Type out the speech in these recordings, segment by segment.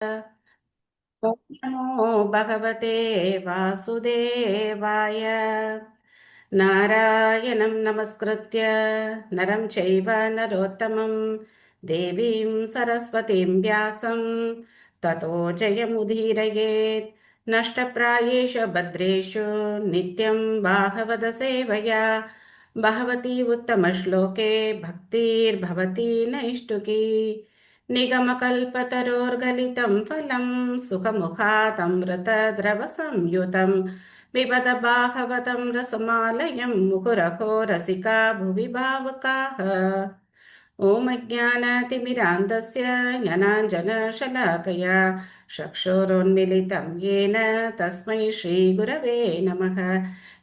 नमो भगवते वासुदेवाय। नारायणं नमस्कृत्य नरं चैव नरोत्तमं देवीं सरस्वतीं व्यासं ततो जयमुदीरयेत्। नष्टप्रायेषु भद्रेषु नित्यं भागवत सेवया भगवती उत्तमश्लोके भक्तिर्भवती नैष्टुकी। निगमकल्पतरोर्गलितं फलं सुखमुखातमृतद्रवसंयुतं पिबत भागवतं रसमालयं मुहुरहो रसिका भुवि भावुकाः। ॐ अज्ञानतिमिरान्धस्य ज्ञानाञ्जनशलाकया चक्षुरुन्मिलितं येन तस्मै श्रीगुरवे नमः।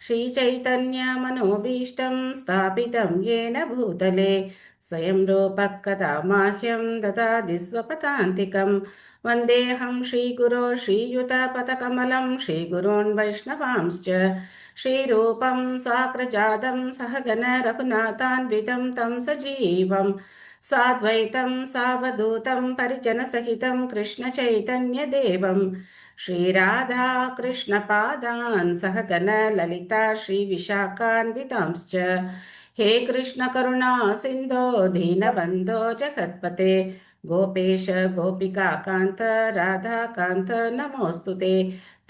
श्रीचैतन्यमनोभीष्टं स्थापितं येन भूतले स्वयं रूपः कदा माह्यं ददाति स्वपदान्तिकं। वन्देऽहं श्रीगुरो श्रीयुतपदकमलं श्रीगुरोन् वैष्णवांश्च श्रीरूपं साग्रजातं सहगण रघुनाथान्वितं तं सजीवं साद्वैतं सावधूतं परिजनसहितं कृष्णचैतन्यदेवं श्रीराधा कृष्णपादान् सहगण ललिता श्रीविशाखान्वितांश्च। हे कृष्ण करुणा सिन्धो दीनबन्धो जगत्पते गोपेश गोपिका कान्त राधा कान्त नमोऽस्तु ते।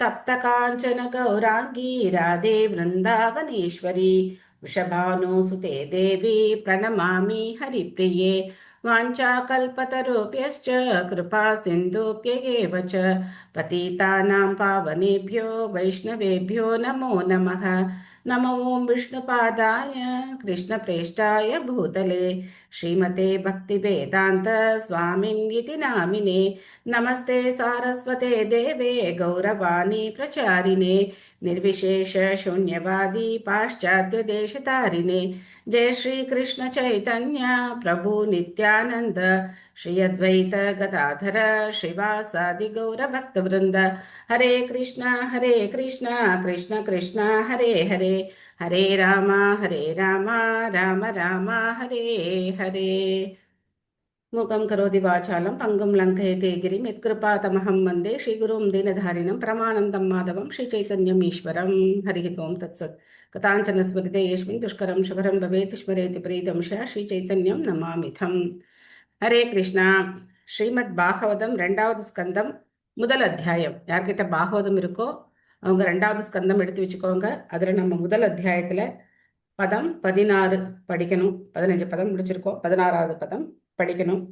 तप्त काञ्चन गौराङ्गी राधे वृन्दावनेश्वरी वृषभानुसुते देवी प्रणमामि हरिप्रिये। वाञ्छाकल्पतरुभ्यश्च कृपा सिन्धुभ्यैव च पतितानां पावनेभ्यो वैष्णवेभ्यो नमो नमः। नमो ॐ विष्णुपादाय कृष्णप्रेष्ठाय भूतले श्रीमते भक्तिवेदान्त स्वामिन्निति नामिने। नमस्ते सारस्वते देवे गौरवाणी प्रचारिणे निर्विशेष शून्यवादी पाश्चात्य देशतारिणे। जय श्री कृष्ण चैतन्य प्रभु नित्यानंद श्री अद्वैत गदाधर श्रीवासादि गौर भक्त वृंद। हरे कृष्णा कृष्ण कृष्ण हरे हरे हरे राम राम राम हरे हरे। मूकं करोति वाचालं पङ्गुं लङ्घयते गिरिं यत्कृपातमहं वन्दे श्रीगुरुं दीनधारिणं प्रमानन्दं माधवं श्रीचैतन्यम् ईश्वरं। हरिः ओं तत्सत्। कथाञ्चन स्मृते यस्मिन् दुष्करं शुभरं भवेत् स्मरेति प्रीतं श्रीचैतन्यं नमामिथम्। ஹரே கிருஷ்ணா. ஸ்ரீமத் பாகவதம் 2வது ஸ்கந்தம் முதல் அத்தியாயம். யார்கிட்ட பாகவதம் இருக்கோ அவங்க 2வது ஸ்கந்தம் எடுத்து வச்சுக்கோங்க. அதுல நம்ம முதல் அத்தியாயத்துல பதம் 16 படிக்கணும். 15 பதம் முடிச்சிருக்கோம். 16வது பதம் படிக்கணும்.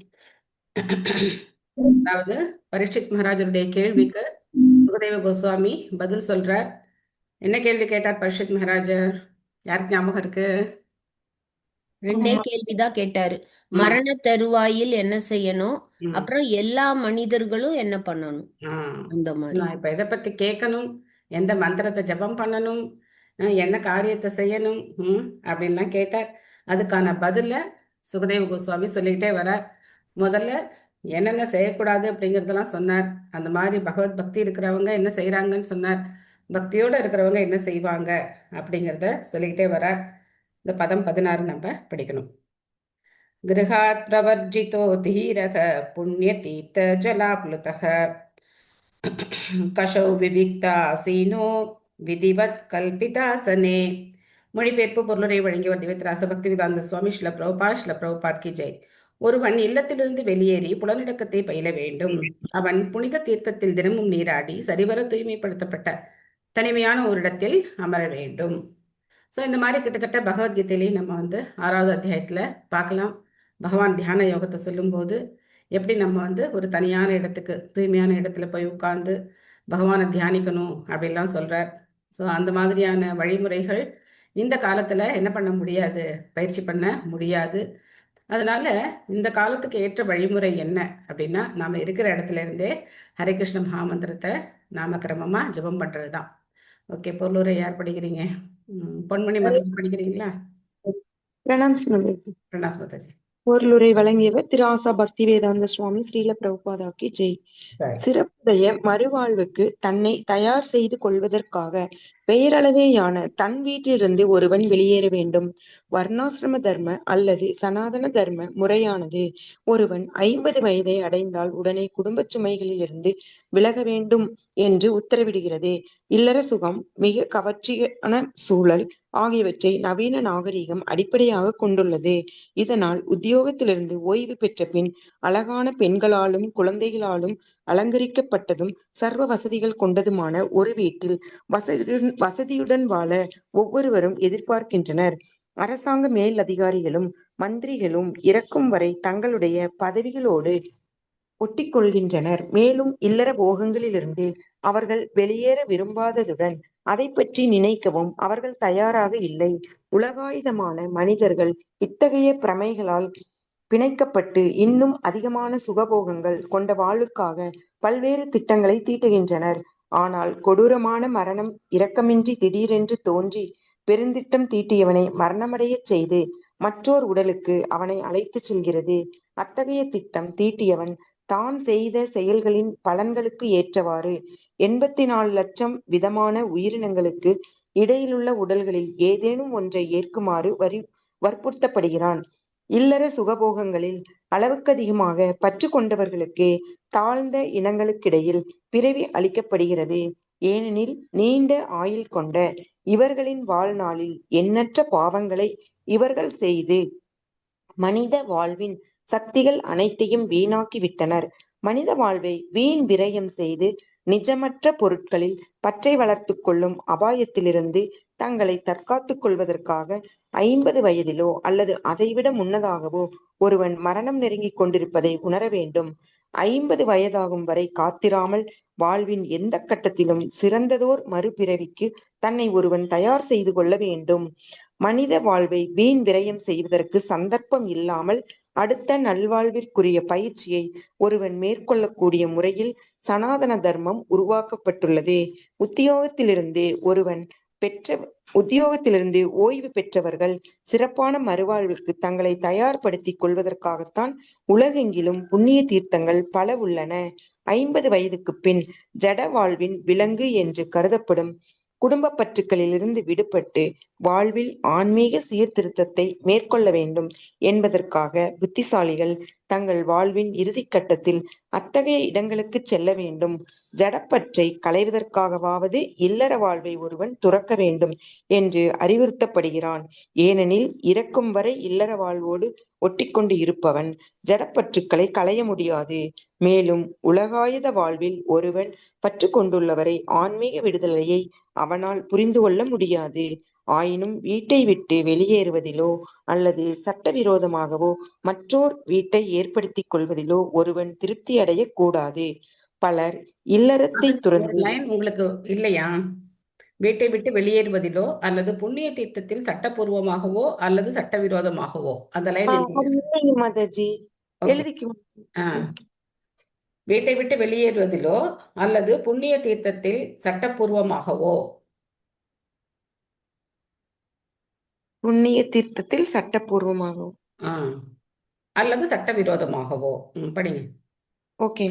அதாவது பரீட்சித் மகாராஜருடைய கேள்விக்கு சுகதேவ கோஸ்வாமி பதில் சொல்றார். என்ன கேள்வி கேட்டார் பரீட்சித் மகாராஜர்? யாருக்கு ஞாபகம் இருக்கு? 2 கேள்விதான் கேட்டாரு. மரண தருவாயில் என்ன செய்யணும், அப்புறம் எல்லா மனிதர்களும் என்ன பண்ணணும், அந்த மாதிரி. நான் இப்ப எதை பத்தி கேட்கணும், எந்த மந்திரத்தை ஜபம் பண்ணணும், என்ன காரியத்தை செய்யணும் அப்படின்லாம் கேட்டார். அதுக்கான பதில சுகதேவ கோஸ்வாமி சொல்லிக்கிட்டே வரார். முதல்ல என்னென்ன செய்யக்கூடாது அப்படிங்கிறதெல்லாம் சொன்னார். அந்த மாதிரி பகவத் பக்தி இருக்கிறவங்க என்ன செய்யறாங்கன்னு சொன்னார். பக்தியோட இருக்கிறவங்க என்ன செய்வாங்க அப்படிங்கிறத சொல்லிக்கிட்டே வரார். இந்த பதம் 16 நம்ம படிக்கணும். கிருஹாத் பிரவர்ஜிதோ தீரக புண்ணிய தீர்த்த ஜலாப்லுதக கஷௌ விவிக்தாசீனோ விதிவத் கல்பிதாசனே. மொழிபெயர்ப்பு பொருளுரை வழங்கியவர் திவேத்ராச பக்தி வேதாந்த சுவாமி ஸ்ல பிரபுபாத் கி ஜெய். ஒருவன் இல்லத்திலிருந்து வெளியேறி புலனடக்கத்தை பயில வேண்டும். அவன் புனித தீர்த்தத்தில் தினமும் நீராடி சரிவர தூய்மைப்படுத்தப்பட்ட தனிமையான ஒரு இடத்தில் அமர வேண்டும். ஸோ இந்த மாதிரி கிட்டத்தட்ட பகவத்கீதையிலையும் நம்ம 6வது அத்தியாயத்தில் பார்க்கலாம். பகவான் தியான யோகத்தை சொல்லும்போது எப்படி நம்ம ஒரு தனியான இடத்துக்கு தூய்மையான இடத்துல போய் உட்கார்ந்து பகவானை தியானிக்கணும் அப்படின்லாம் சொல்றார். ஸோ அந்த மாதிரியான வழிமுறைகள் இந்த காலத்துல என்ன பண்ண முடியாது, பயிற்சி பண்ண முடியாது. அதனால இந்த காலத்துக்கு ஏற்ற வழிமுறை என்ன அப்படின்னா, நாம இருக்கிற இடத்துல இருந்தே ஹரே கிருஷ்ண மகாமந்திரத்தை நாம கிரமமா ஜபம் பண்றதுதான். ஓகே, பொருளுரை யார் படிக்கிறீங்க? பொன்மணி மதம் படிக்கிறீங்களா? பிரணாம் ஸ்மதாஜி. பிரணாம் ஸ்மதாஜி. பொருளுரை வழங்கியவர் திரு ஆசா பக்தி வேதாந்த சுவாமி ஸ்ரீல பிரபுபாதாக்கி ஜெய். சிறப்புடைய மறுவாழ்வுக்கு தன்னை தயார் செய்து கொள்வதற்காக பெயரளவேயான தன் வீட்டிலிருந்து ஒருவன் வெளியேற வேண்டும். வர்ணாசிரம தர்ம அல்லது சனாதன தர்ம முறையானது ஒருவன் 50 வயதை அடைந்தால் உடனே குடும்பச் சுமைகளிலிருந்து விலக வேண்டும் என்று உத்தரவிடுகிறது. இல்லற சுகம், மிக கவர்ச்சியான சூழல் ஆகியவற்றை நவீன நாகரிகம் அடிப்படையாக கொண்டுள்ளது. இதனால் உத்தியோகத்திலிருந்து ஓய்வு பெற்ற பின் அழகான பெண்களாலும் குழந்தைகளாலும் அலங்கரிக்கப்பட்டதும் சர்வ வசதிகள் கொண்டதுமான ஒரு வீட்டில் வசதியுடன் வாழ ஒவ்வொருவரும் எதிர்பார்க்கின்றனர். அரசாங்க மேல் அதிகாரிகளும் மந்திரிகளும் இறக்கும் வரை தங்களுடைய பதவிகளோடு ஒட்டிக்கொள்கின்றனர். மேலும் இல்லற போகங்களிலிருந்து அவர்கள் வெளியேற விரும்பாததுடன் அதை பற்றி நினைக்கவும் அவர்கள் தயாராக இல்லை. உலகாயுதமான மனிதர்கள் இத்தகைய பிரமைகளால் பிணைக்கப்பட்டு இன்னும் அதிகமான சுகபோகங்கள் கொண்ட வாழ்வுக்காக பல்வேறு திட்டங்களை தீட்டுகின்றனர். ஆனால் கொடூரமான மரணம் இரக்கமின்றி திடீரென்று தோன்றி பெருந்திட்டம் தீட்டியவனை மரணமடையச் செய்து மற்றோர் உடலுக்கு அவனை அழைத்துச் செல்கிறது. அத்தகைய திட்டம் தீட்டியவன் தான் செய்த செயல்களின் பலன்களுக்கு ஏற்றவாறு 84 லட்சம் விதமான உயிரினங்களுக்கு இடையிலுள்ள உடல்களில் ஏதேனும் ஒன்றை ஏற்குமாறு வற்புறுத்தப்படுகிறான். இல்லற சுகபோகங்களில் அளவுக்கதிகமாக பற்று கொண்டவர்களுக்கு தாழ்ந்த இனங்களுக்கிடையில் பிறவி அளிக்கப்படுகிறது. ஏனெனில் நீண்ட ஆயுள் கொண்ட இவர்களின் வாழ்நாளில் எண்ணற்ற பாவங்களை இவர்கள் செய்து மனித வாழ்வின் சக்திகள் அனைத்தையும் வீணாக்கி விட்டனர். மனித வாழ்வை வீண் விரயம் செய்து நிஜமற்ற பொருட்களில் பற்றை வளர்த்து கொள்ளும் அபாயத்திலிருந்து தங்களை தற்காத்துக் கொள்வதற்காக 50 வயதிலோ அல்லது அதைவிட முன்னதாகவோ ஒருவன் மரணம் நெருங்கிக் கொண்டிருப்பதை உணர வேண்டும். 50 வயதாகும் வரை காத்திராமல் வாழ்வின் எந்த கட்டத்திலும் சிறந்ததோர் மறுபிறவிக்கு தன்னை ஒருவன் தயார் செய்து கொள்ள வேண்டும். மனித வாழ்வை வீண் விரயம் செய்வதற்கு சந்தர்ப்பம் இல்லாமல் அடுத்த நல்வாழ்விற்குரிய பயிற்சியை ஒருவன் மேற்கொள்ளக்கூடிய முறையில் சனாதன தர்மம் உருவாக்கப்பட்டுள்ளது. உத்தியோகத்திலிருந்து ஓய்வு பெற்றவர்கள் சிறப்பான மறுவாழ்வுக்கு தங்களை தயார்படுத்திக் கொள்வதற்காகத்தான் உலகெங்கிலும் புண்ணிய தீர்த்தங்கள் பல உள்ளன. 50 வயதுக்கு பின் ஜட வாழ்வின் விலங்கு என்று கருதப்படும் குடும்ப பற்றுக்களிலிருந்து விடுபட்டு வாழ்வில் ஆன்மீக சீர்திருத்தத்தை மேற்கொள்ள வேண்டும் என்பதற்காக புத்திசாலிகள் தங்கள் வாழ்வின் இறுதி கட்டத்தில் அத்தகைய இடங்களுக்கு செல்ல வேண்டும். ஜடப்பற்றை களைவதற்காகவாவது இல்லற வாழ்வை ஒருவன் துறக்க வேண்டும் என்று அறிவுறுத்தப்படுகிறான். ஏனெனில் இறக்கும் வரை இல்லற வாழ்வோடு ஒட்டிக்கொண்டு இருப்பவன் ஜடப்பற்றுக்களை களைய முடியாது. மேலும் உலகாயுத வாழ்வில் ஒருவன் பற்று கொண்டுள்ளவரை ஆன்மீக விடுதலையை அவனால் புரிந்து கொள்ள முடியாது. ஆயினும் வீட்டை விட்டு வெளியேறுவதிலோ அல்லது சட்டவிரோதமாகவோ மற்றோர் வீட்டை ஏற்படுத்திக் கொள்வதிலோ ஒருவன் திருப்தி அடைய கூடாது. பலர் இல்லறத்தை துறந்து லைன் உங்களுக்கு இல்லையா? வீட்டை விட்டு வெளியேறுவதிலோ அல்லது புண்ணிய தீர்த்தத்தில் சட்டப்பூர்வமாகவோ அல்லது சட்டவிரோதமாகவோ அந்த லைன் மாதாஜி Okay. எழுதிக்க. வீட்டை விட்டு வெளியேறுவதிலோ அல்லது புண்ணிய தீர்த்தத்தில் சட்டப்பூர்வமாகவோ புண்ணிய தீர்த்தத்தில் சட்டப்பூர்வமாகவோ அல்லது சட்டவிரோதமாகவோ படிங்க. ஓகே.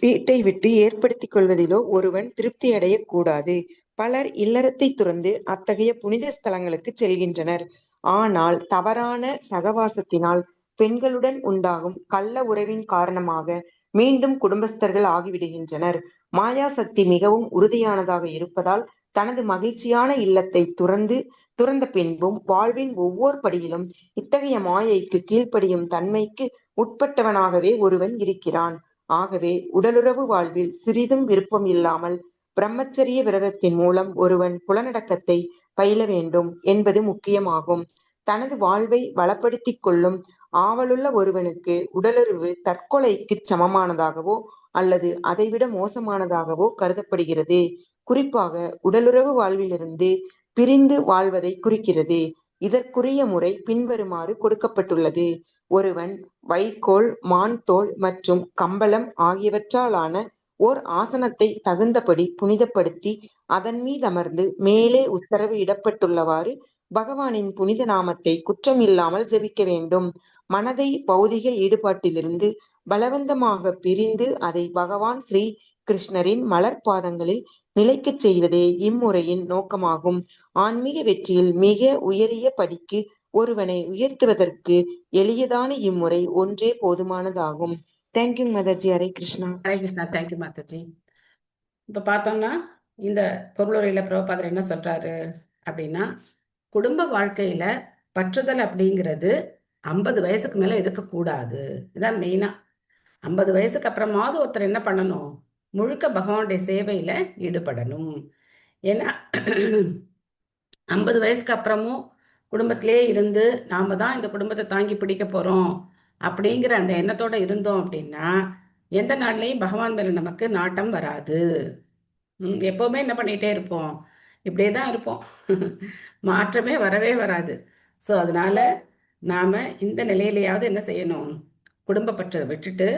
வீட்டை விட்டு ஏற்படுத்திக் கொள்வதிலோ ஒருவன் திருப்தி அடையக்கூடாது. பலர் இல்லறத்தை துறந்து அத்தகைய புனித ஸ்தலங்களுக்கு செல்கின்றனர். ஆனால் தவறான சகவாசத்தினால் பெண்களுடன் உண்டாகும் கள்ள உறவின் காரணமாக மீண்டும் குடும்பஸ்தர்கள் ஆகிவிடுகின்றனர். மாயா சக்தி மிகவும் உறுதியானதாக இருப்பதால் தனது மகிழ்ச்சியான இல்லத்தை துறந்த பின்பும் வாழ்வின் ஒவ்வொரு படியிலும் இத்தகைய மாயைக்கு கீழ்ப்படியும் தன்மைக்கு உட்பட்டவனாகவே ஒருவன் இருக்கிறான். ஆகவே உடலுறவு வாழ்வில் சிறிதும் விருப்பம் இல்லாமல் பிரம்மச்சரிய விரதத்தின் மூலம் ஒருவன் புலனடக்கத்தை பயில வேண்டும் என்பது முக்கியமாகும். தனது வாழ்வை வளப்படுத்திக் கொள்ளும் ஆவலுள்ள ஒருவனுக்கு உடலுறவு தற்கொலைக்கு சமமானதாகவோ அல்லது அதைவிட மோசமானதாகவோ கருதப்படுகிறது. குறிப்பாக உடலுறவு வாழ்விலிருந்து பிரிந்து வாழ்வதை குறிக்கிறது. இதற்குரிய முறை பின்வருமாறு கொடுக்கப்பட்டுள்ளது. ஒருவன் வைக்கோல், மான் தோல் மற்றும் கம்பளம் ஆகியவற்றாலான ஓர் ஆசனத்தை தகுந்தபடி புனிதப்படுத்தி அதன் மீதமர்ந்து மேலே உத்தரவு இடப்பட்டுள்ளவாறு பகவானின் புனித நாமத்தை குற்றம் இல்லாமல் ஜபிக்க வேண்டும். மனதை பௌதிக ஈடுபாட்டிலிருந்து பலவந்தமாக பிரிந்து அதை பகவான் ஸ்ரீ கிருஷ்ணரின் மலர் பாதங்களில் நிலைக்கச் செய்வதே இம்முறையின் நோக்கமாகும். ஆன்மீக வெற்றியில் மிக உயரிய படிக்கு ஒருவனை உயர்த்துவதற்கு எளியதான இம்முறை ஒன்றே போதுமானதாகும். தேங்க்யூ மாதாஜி. ஹரே கிருஷ்ணா. ஹரே கிருஷ்ணா. தேங்க்யூ மாதாஜி. இப்போ பார்த்தோம்னா இந்த பொருளுரையில் பிரபுபாதர் என்ன சொல்றாரு அப்படின்னா, குடும்ப வாழ்க்கையில பற்றுதல் அப்படிங்கிறது 50 வயசுக்கு மேல இருக்கக்கூடாது. இதான் மெயினா. 50 வயசுக்கு அப்புறமாவது ஒருத்தர் என்ன பண்ணணும், முழுக்க பகவானுடைய சேவையில ஈடுபடணும். ஏன்னா 50 வயசுக்கு அப்புறமும் குடும்பத்திலே இருந்து நாம தான் இந்த குடும்பத்தை தாங்கி பிடிக்க போறோம் அப்படிங்கிற அந்த எண்ணத்தோட இருந்தோம் அப்படின்னா எந்த நாள்லையும் பகவான் மேல நமக்கு நாட்டம் வராது. எப்பவுமே என்ன பண்ணிட்டே இருப்போம், இப்படியே தான் இருப்போம். மாற்றமே வரவே வராது. ஸோ அதனால நாம இந்த நிலையிலையாவது என்ன செய்யணும், குடும்ப பற்றை விட்டுட்டு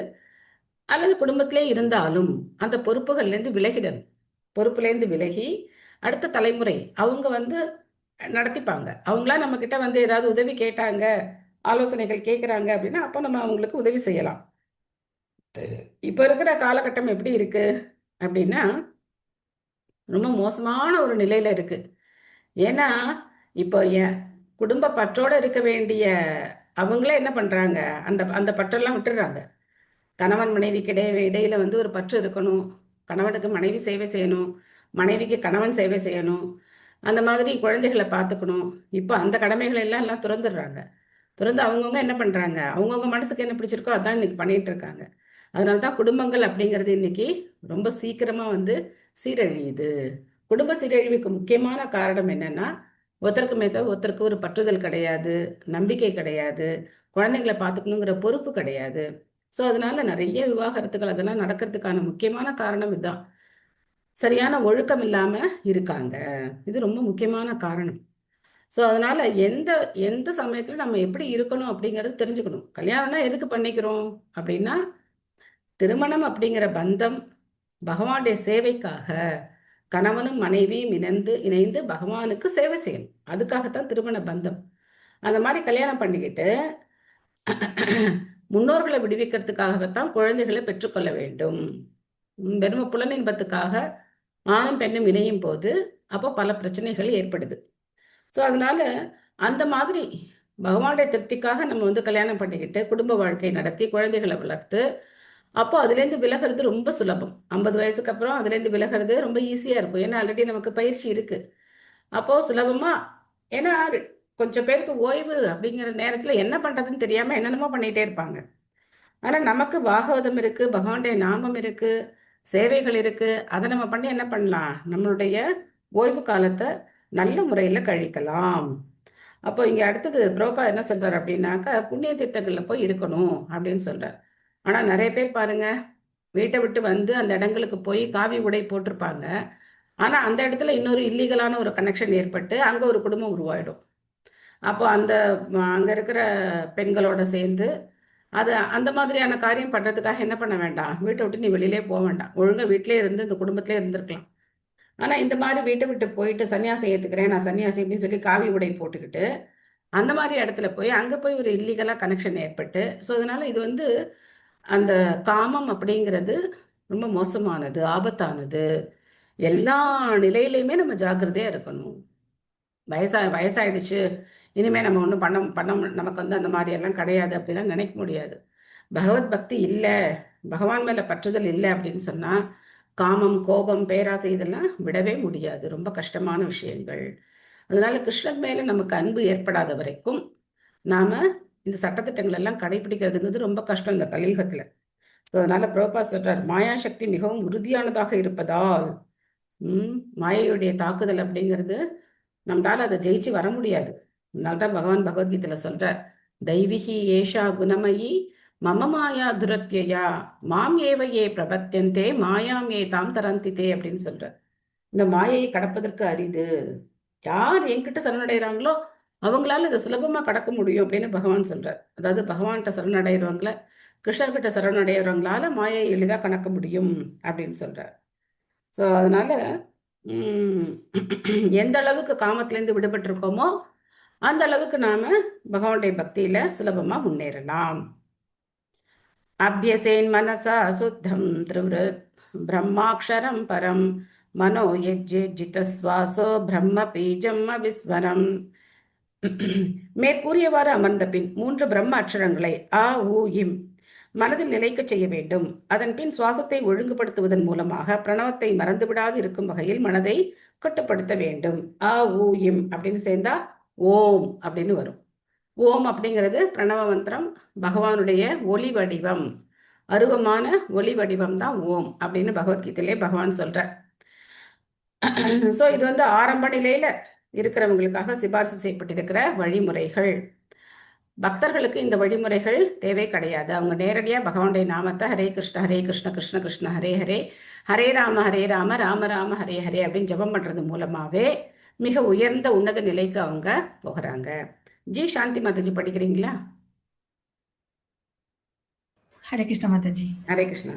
அல்லது குடும்பத்திலே இருந்தாலும் அந்த பொறுப்புகள்லேருந்து விலகிடணும். பொறுப்புலேருந்து விலகி அடுத்த தலைமுறை அவங்க வந்து நடத்திப்பாங்க. அவங்களா நம்ம கிட்ட வந்து ஏதாவது உதவி கேட்டாங்க, ஆலோசனைகள் கேட்குறாங்க அப்படின்னா அப்போ நம்ம அவங்களுக்கு உதவி செய்யலாம். இப்போ இருக்கிற காலகட்டம் எப்படி இருக்கு அப்படின்னா ரொம்ப மோசமான ஒரு நிலையில இருக்கு. ஏன்னா இப்போ என் குடும்ப பற்றோட இருக்க வேண்டிய அவங்களே என்ன பண்றாங்க, அந்த அந்த பற்றெல்லாம் விட்டுடுறாங்க. கணவன் மனைவிக்கு இடையில வந்து ஒரு பற்று இருக்கணும். கணவனுக்கு மனைவி சேவை செய்யணும், மனைவிக்கு கணவன் சேவை செய்யணும், அந்த மாதிரி குழந்தைகளை பார்த்துக்கணும். இப்போ அந்த கடமைகள் எல்லாம் துறந்துடுறாங்க. துறந்து அவங்கவுங்க என்ன பண்றாங்க, அவங்கவுங்க மனசுக்கு என்ன பிடிச்சிருக்கோ அதான் இன்னைக்கு பண்ணிட்டு இருக்காங்க. அதனால தான் குடும்பங்கள் அப்படிங்கிறது இன்னைக்கு ரொம்ப சீக்கிரமா வந்து சீரழியுது. குடும்ப சீரழிவுக்கு முக்கியமான காரணம் என்னன்னா, ஒருத்தருக்கு மேல ஒருத்தருக்கு ஒரு பற்றுதல் கிடையாது, நம்பிக்கை கிடையாது, குழந்தைங்களை பார்த்துக்கணுங்கிற பொறுப்பு கிடையாது. ஸோ அதனால நிறைய விவாகரத்துகள் அதெல்லாம் நடக்கிறதுக்கான முக்கியமான காரணம் இதுதான். சரியான ஒழுக்கம் இல்லாம இருக்காங்க. இது ரொம்ப முக்கியமான காரணம். ஸோ அதனால எந்த எந்த சமயத்துல நம்ம எப்படி இருக்கணும் அப்படிங்கிறது தெரிஞ்சுக்கணும். கல்யாணம்னா எதுக்கு பண்ணிக்கிறோம் அப்படின்னா, திருமணம் அப்படிங்கிற பந்தம் பகவானுடைய சேவைக்காக, கணவனும் மனைவியும் இணைந்து பகவானுக்கு சேவை செய்யணும். அதுக்காகத்தான் திருமண பந்தம். அந்த மாதிரி கல்யாணம் பண்ணிக்கிட்டு முன்னோர்களை விடுவிக்கிறதுக்காகத்தான் குழந்தைகளை பெற்றுக்கொள்ள வேண்டும். வெறும் புலனின்பத்துக்காக ஆணும் பெண்ணும் இணையும் போது அப்போ பல பிரச்சனைகள் ஏற்படுது. ஸோ அதனால அந்த மாதிரி பகவானுடைய திருப்திக்காக நம்ம வந்து கல்யாணம் பண்ணிக்கிட்டு குடும்ப வாழ்க்கை நடத்தி குழந்தைகளை வளர்த்து அப்போ அதுலேருந்து விலகிறது ரொம்ப சுலபம். 50 வயசுக்கு அப்புறம் அதுலேருந்து விலகிறது ரொம்ப ஈஸியாக இருக்கும். ஏன்னா ஆல்ரெடி நமக்கு பயிற்சி இருக்கு. அப்போ சுலபமா, ஏன்னா கொஞ்சம் பேருக்கு ஓய்வு அப்படிங்கிற நேரத்தில் என்ன பண்ணுறதுன்னு தெரியாமல் என்னென்னமோ பண்ணிகிட்டே இருப்பாங்க. ஆனால் நமக்கு பாகவதம் இருக்கு, பகவானுடைய நாமம் இருக்கு, சேவைகள் இருக்கு. அதை நம்ம பண்ணி என்ன பண்ணலாம், நம்மளுடைய ஓய்வு காலத்தை நல்ல முறையில் கழிக்கலாம். அப்போ இங்கே அடுத்தது புரோபா என்ன சொல்றாரு அப்படின்னாக்கா, புண்ணிய தீர்த்தங்களில் போய் இருக்கணும் அப்படின்னு சொல்றார். ஆனால் நிறைய பேர் பாருங்க, வீட்டை விட்டு வந்து அந்த இடங்களுக்கு போய் காவி உடை போட்டிருப்பாங்க. ஆனால் அந்த இடத்துல இன்னொரு இல்லீகலான ஒரு கனெக்ஷன் ஏற்பட்டு அங்கே ஒரு குடும்பம் உருவாயிடும். அப்போ அங்கே இருக்கிற பெண்களோட சேர்ந்து அது அந்த மாதிரியான காரியம் பண்ணுறதுக்காக என்ன பண்ண வேண்டாம், வீட்டை விட்டு நீ வெளியிலே போக வேண்டாம், ஒழுங்காக வீட்டிலே இருந்து இந்த குடும்பத்திலே இருந்திருக்கலாம். ஆனால் இந்த மாதிரி வீட்டை விட்டு போயிட்டு சன்னியாசம் ஏற்றுக்கிறேன், நான் சன்னியாசி அப்படின்னு சொல்லி காவி உடை போட்டுக்கிட்டு அந்த மாதிரி இடத்துல போய் அங்கே போய் ஒரு இல்லீகலாக கனெக்ஷன் ஏற்பட்டு, ஸோ அதனால இது வந்து அந்த காமம் அப்படிங்கிறது ரொம்ப மோசமானது, ஆபத்தானது. எல்லா நிலையிலையுமே நம்ம ஜாக்கிரதையாக இருக்கணும். வயசாயிடுச்சு, இனிமே நம்ம ஒன்றும் பண்ண பண்ண நமக்கு வந்து அந்த மாதிரி எல்லாம் கிடையாது அப்படிலாம் நினைக்க முடியாது. பகவத் பக்தி இல்லை, பகவான் மேல பற்றுதல் இல்லை அப்படின்னு சொன்னா காமம், கோபம், பேராசை இதெல்லாம் விடவே முடியாது. ரொம்ப கஷ்டமான விஷயங்கள். அதனால கிருஷ்ணன் மேல நமக்கு அன்பு ஏற்படாத வரைக்கும் நாம இந்த சட்டத்திட்டங்கள் எல்லாம் கடைபிடிக்கிறதுங்கிறது ரொம்ப கஷ்டம் இந்த கலியுகத்துல. அதனால பிரபா சொல்றார், மாயாசக்தி மிகவும் உறுதியானதாக இருப்பதால் மாயையுடைய தாக்குதல் அப்படிங்கிறது நம்மளால அதை ஜெயிச்சு வர முடியாது. அதனால்தான் பகவான் பகவத்கீதையில சொல்றார், தெய்விகி ஏஷா குணமயி மம மாயா துரத்யா மாம் ஏவையே பிரபத்தியந்தே மாயாம் ஏ தாம் தரந்தித்தே அப்படின்னு சொல்றார். இந்த மாயையை கடப்பதற்கு அரிது. யார் என்கிட்ட சரணடைகிறாங்களோ அவங்களால இதை சுலபமா கடக்க முடியும் அப்படின்னு பகவான் சொல்றார். அதாவது பகவான்கிட்ட சரணடைகிறவங்கள, கிருஷ்ணர்கிட்ட சரணடைகிறவங்களால மாயை எளிதாக கணக்க முடியும் அப்படின்னு சொல்றார். ஸோ அதனால எந்த அளவுக்கு காமத்திலேருந்து விடுபட்டு இருக்கோமோ அந்த அளவுக்கு நாம பகவானுடைய பக்தியில சுலபமா முன்னேறலாம். அபியசேன் மனசா சுத்தம் திரிவிருத் பிரம்மாட்சரம் பரம் மனோ யஜ்ஜே ஜிதஸ்வாசோ பிரம்ம பீஜம் அவிஸ்மரம். மேற்கூறியவாறு அமர்ந்த பின் 3 பிரம்ம அட்சரங்களை ஆ ஊ இம் மனதில் நிலைக்க செய்ய வேண்டும். அதன் பின் சுவாசத்தை ஒழுங்குபடுத்துவதன் மூலமாக பிரணவத்தை மறந்துவிடாது இருக்கும் வகையில் மனதை கட்டுப்படுத்த வேண்டும். ஆ ஊ இம் அப்படின்னு சேர்ந்தா ஓம் அப்படின்னு வரும். ஓம் அப்படிங்கிறது பிரணவ மந்திரம், பகவானுடைய ஒளி வடிவம், அருவமான ஒளி வடிவம் தான் ஓம் அப்படின்னு பகவத்கீதையிலே பகவான் சொல்ற. ஸோ இது வந்து ஆரம்ப நிலையில இருக்கிறவங்களுக்காக சிபாரிசு செய்யப்பட்டிருக்கிற வழிமுறைகள். பக்தர்களுக்கு இந்த வழிமுறைகள் தேவை கிடையாது. அவங்க நேரடியாக பகவானுடைய நாமத்தை ஹரே கிருஷ்ண கிருஷ்ண கிருஷ்ண ஹரே ஹரே, ஹரே ராம ராம ராம ஹரே ஹரே அப்படின்னு ஜெபம் பண்றது மூலமாவே மிக உயர்ந்த உன்னத நிலைக்கு அவங்க போகிறாங்க. ஜி சாந்தி மாதாஜி படிக்கிறீங்களா? ஹரே கிருஷ்ண மாதாஜி. ஹரே கிருஷ்ணா.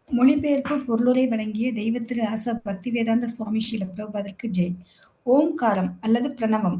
மொழிபெயர்ப்பு பொருளுரை வழங்கிய தெய்வ திரு ஆசா பக்தி வேதாந்த சுவாமி ஸ்ரீல பிரபுபாதருக்கு ஜெய். ஓம்காரம் அல்லது பிரணவம்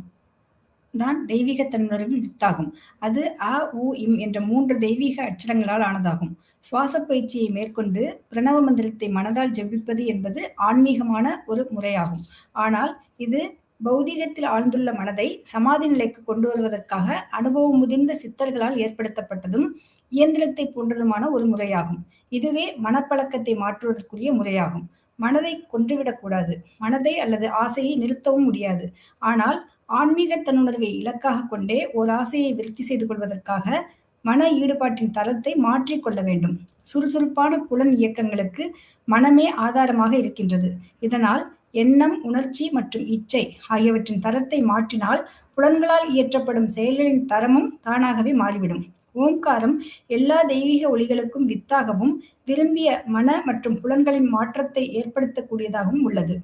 தான் தெய்வீக தன்னுணர்வின் வித்தாகும். அது அ உ இம் என்ற 3 தெய்வீக அட்சரங்களால் ஆனதாகும். சுவாச பயிற்சியை மேற்கொண்டு பிரணவ மந்திரத்தை மனதால் ஜெபிப்பது என்பது ஆன்மீகமான ஒரு முறையாகும். ஆனால் இது பௌதீகத்தில் ஆழ்ந்துள்ள மனதை சமாதி நிலைக்கு கொண்டு வருவதற்காக அனுபவம் முதிர்ந்த சித்தர்களால் ஏற்படுத்தப்பட்டதும் இயந்திரத்தை போன்றதுமான ஒரு முறையாகும். இதுவே மனப்பழக்கத்தை மாற்றுவதற்குரிய முறையாகும். மனதை கொன்றுவிடக்கூடாது, மனதை அல்லது ஆசையை நிறுத்தவும் முடியாது. ஆனால் ஆன்மீக தன்னுணர்வை இலக்காக கொண்டே ஓர் ஆசையை விருத்தி செய்து கொள்வதற்காக மன ஈடுபாட்டின் தரத்தை மாற்றிக்கொள்ள வேண்டும். சுறுசுறுப்பான புலன் இயக்கங்களுக்கு மனமே ஆதாரமாக இருக்கின்றது. இதனால் எண்ணம், உணர்ச்சி மற்றும் இச்சை ஆகியவற்றின் தரத்தை மாற்றினால் புலன்களால் இயற்றப்படும் செயல்களின் தரமும் தானாகவே மாறிவிடும். ஓம்காரம் எல்லா தெய்வீக ஒளிகளுக்கும் வித்தாகவும் விரும்பிய மன மற்றும் புலன்களின் மாற்றத்தை ஏற்படுத்தக்கூடியதாகவும் உள்ளது.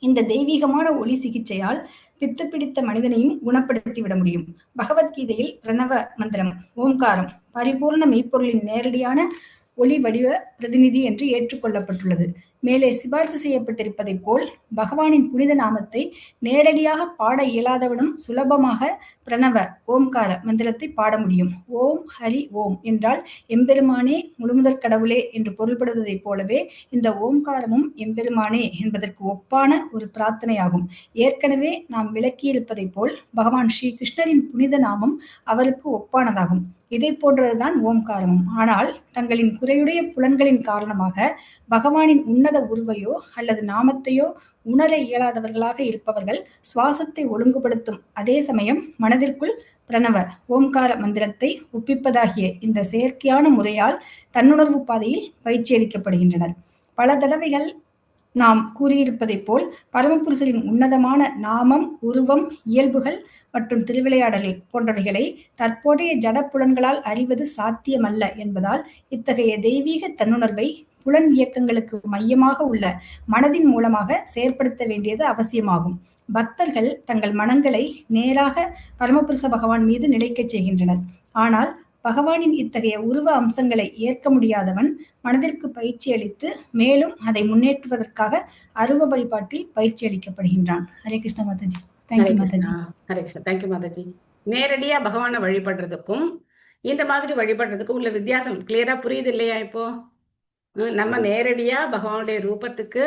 இந்த தெய்வீகமான ஒளி சிகிச்சையால் பித்து பிடித்த மனிதனையும் குணப்படுத்திவிட முடியும். பகவத்கீதையில் பிரணவ மந்திரம் ஓம்காரம் பரிபூர்ண மெய்ப்பொருளின் நேரடியான ஒளி வடிவ பிரதிநிதி என்று ஏற்றுக்கொள்ளப்பட்டுள்ளது. மேலே சிபாரிசு செய்யப்பட்டிருப்பதை போல் பகவானின் புனித நாமத்தை நேரடியாக பாட இயலாதவனும் சுலபமாக பிரணவ ஓம்கார மந்திரத்தை பாட முடியும். ஓம் ஹரி ஓம் என்றால் எம்பெருமானே முழுமுதற் கடவுளே என்று பொருள்படுவதைப் போலவே இந்த ஓம்காரமும் எம்பெருமானே என்பதற்கு ஒப்பான ஒரு பிரார்த்தனையாகும். ஏற்கனவே நாம் விளக்கியிருப்பதை போல் பகவான் ஸ்ரீ கிருஷ்ணரின் புனித நாமம் அவருக்கு ஒப்பானதாகும். இதை போன்றதுதான் ஓம்காரமும். ஆனால் தங்களின் குறையுடைய புலன்களின் காரணமாக பகவானின் உன்னத உருவையோ அல்லது நாமத்தையோ உணர இயலாதவர்களாக இருப்பவர்கள் சுவாசத்தை ஒழுங்குபடுத்தும் அதே சமயம் மனதிற்குள் பிரணவ ஓம்கார மந்திரத்தை ஒப்பிப்பதாகிய இந்த செயற்கையான முறையால் தன்னுணர்வு பாதையில் பயிற்சி அளிக்கப்படுகின்றனர். பல தடவைகள் நாம் கூறியிருப்பதைப் போல் பரமபுருஷரின் உன்னதமான நாமம், உருவம், இயல்புகள் மற்றும் திருவிளையாடல்கள் போன்றவைகளை தற்போதைய ஜட புலன்களால் அறிவது சாத்தியமல்ல என்பதால் இத்தகைய தெய்வீக தன்னுணர்வை புலன் இயக்கங்களுக்கு மையமாக உள்ள மனதின் மூலமாக செயற்படுத்த வேண்டியது அவசியமாகும். பக்தர்கள் தங்கள் மனங்களை நேராக பரமபுருஷ பகவான் மீது நிலைக்கச் செய்கின்றனர். ஆனால் பகவானின் இத்தகைய உருவ அம்சங்களை ஏற்க முடியாதவன் மனதிற்கு பயிற்சி அளித்து மேலும் அதை முன்னேற்றுவதற்காக அருவ வழிபாட்டில் பயிற்சி அளிக்கப்படுகின்றான். ஹரே கிருஷ்ண மாதாஜி. தேங்க்யூ மாதாஜி. ஹரே கிருஷ்ணா. தேங்க்யூ மாதாஜி. நேரடியா பகவானை வழிபடுறதுக்கும் இந்த மாதிரி வழிபடுறதுக்கும் உள்ள வித்தியாசம் கிளியரா புரியுது இல்லையா? இப்போ நம்ம நேரடியா பகவானுடைய ரூபத்துக்கு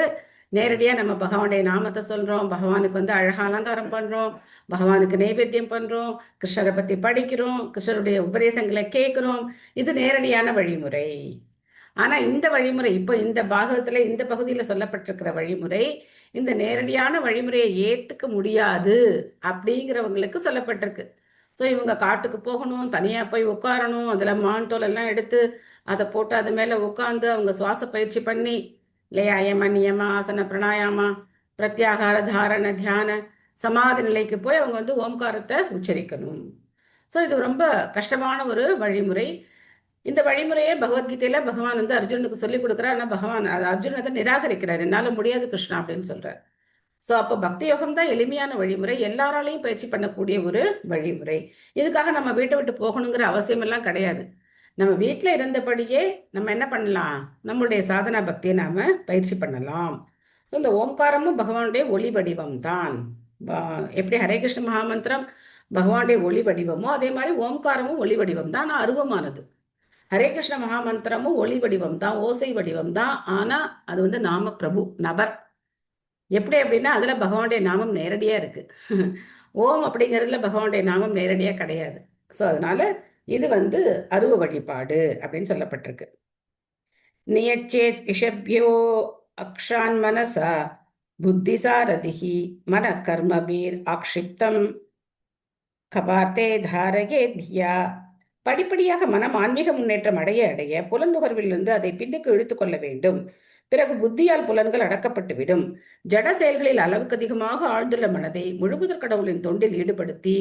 நேரடியா நம்ம பகவானுடைய நாமத்தை சொல்றோம், பகவானுக்கு வந்து அழகா அலங்காரம் பண்றோம், பகவானுக்கு நைவேத்தியம் பண்றோம், கிருஷ்ணரை பத்தி படிக்கிறோம், கிருஷ்ணருடைய உபதேசங்களை கேட்கிறோம். இது நேரடியான வழிமுறை. ஆனா இந்த வழிமுறை இப்போ இந்த பாகத்துல இந்த பகுதியில சொல்லப்பட்டிருக்கிற வழிமுறை இந்த நேரடியான வழிமுறையை ஏத்துக்க முடியாது அப்படிங்கிறவங்களுக்கு சொல்லப்பட்டிருக்கு. ஸோ இவங்க காட்டுக்கு போகணும், தனியா போய் உட்காரணும், அதுல மான் தோல் எல்லாம் எடுத்து அதை போட்டு அது மேல உட்காந்து அவங்க சுவாச பயிற்சி பண்ணி இல்லையா, யம நியம ஆசன பிராணாயாமா பிரத்யாகார தாரண தியான சமாதி நிலைக்கு போய் அவங்க வந்து ஓம்காரத்தை உச்சரிக்கணும். ஸோ இது ரொம்ப கஷ்டமான ஒரு வழிமுறை. இந்த வழிமுறையை பகவத்கீதையில பகவான் வந்து அர்ஜுனுக்கு சொல்லி கொடுக்குறார். ஆனால் பகவான் அர்ஜுன் அதை நிராகரிக்கிறார், என்னால முடியாது கிருஷ்ணா அப்படின்னு சொல்றார். ஸோ அப்போ பக்தி யோகம் தான் எளிமையான வழிமுறை, எல்லாராலையும் பயிற்சி பண்ணக்கூடிய ஒரு வழிமுறை. இதுக்காக நம்ம வீட்டை விட்டு போகணுங்கிற அவசியம் எல்லாம் கிடையாது. நம்ம வீட்டில் இருந்தபடியே நம்ம என்ன பண்ணலாம், நம்மளுடைய சாதனா பக்தியை நாம பயிற்சி பண்ணலாம். ஸோ இந்த ஓம்காரமும் பகவானுடைய ஒளி வடிவம் தான். எப்படி ஹரே கிருஷ்ண மகாமந்திரம் பகவானுடைய ஒளி வடிவமோ அதே மாதிரி ஓம்காரமும் ஒளி வடிவம் தான், ஆனால் அருவமானது. ஹரே கிருஷ்ண மகாமந்திரமும் ஒளி வடிவம் தான், ஓசை வடிவம் தான். ஆனா அது வந்து நாம பிரபு நபர். எப்படி அப்படின்னா அதுல பகவானுடைய நாமம் நேரடியா இருக்கு. ஓம் அப்படிங்கிறதுல பகவானுடைய நாமம் நேரடியா கிடையாது. ஸோ அதனால இது வந்து அருவ வழிபாடு அப்படின்னு சொல்லப்பட்டிருக்கு. நியச்சேத் இஷப்யோ அக்ஷான் மனசா புத்திசாரதிஹி மன கர்மபீர் ஆக்ஷிப்தம் கபார்த்தே தாரகே தியா. படிப்படியாக மனம் ஆன்மீக முன்னேற்றம் அடைய அடைய புலன்நுகர்விலிருந்து அதை பின்னுக்கு இழுத்துக் கொள்ள வேண்டும். பிறகு புத்தியால் புலன்கள் அடக்கப்பட்டுவிடும். ஜட செயல்களில் அளவுக்கு அதிகமாக ஆழ்ந்துள்ள மனதை முழுமுதற் கடவுளின் தொண்டில் ஈடுபடுத்தி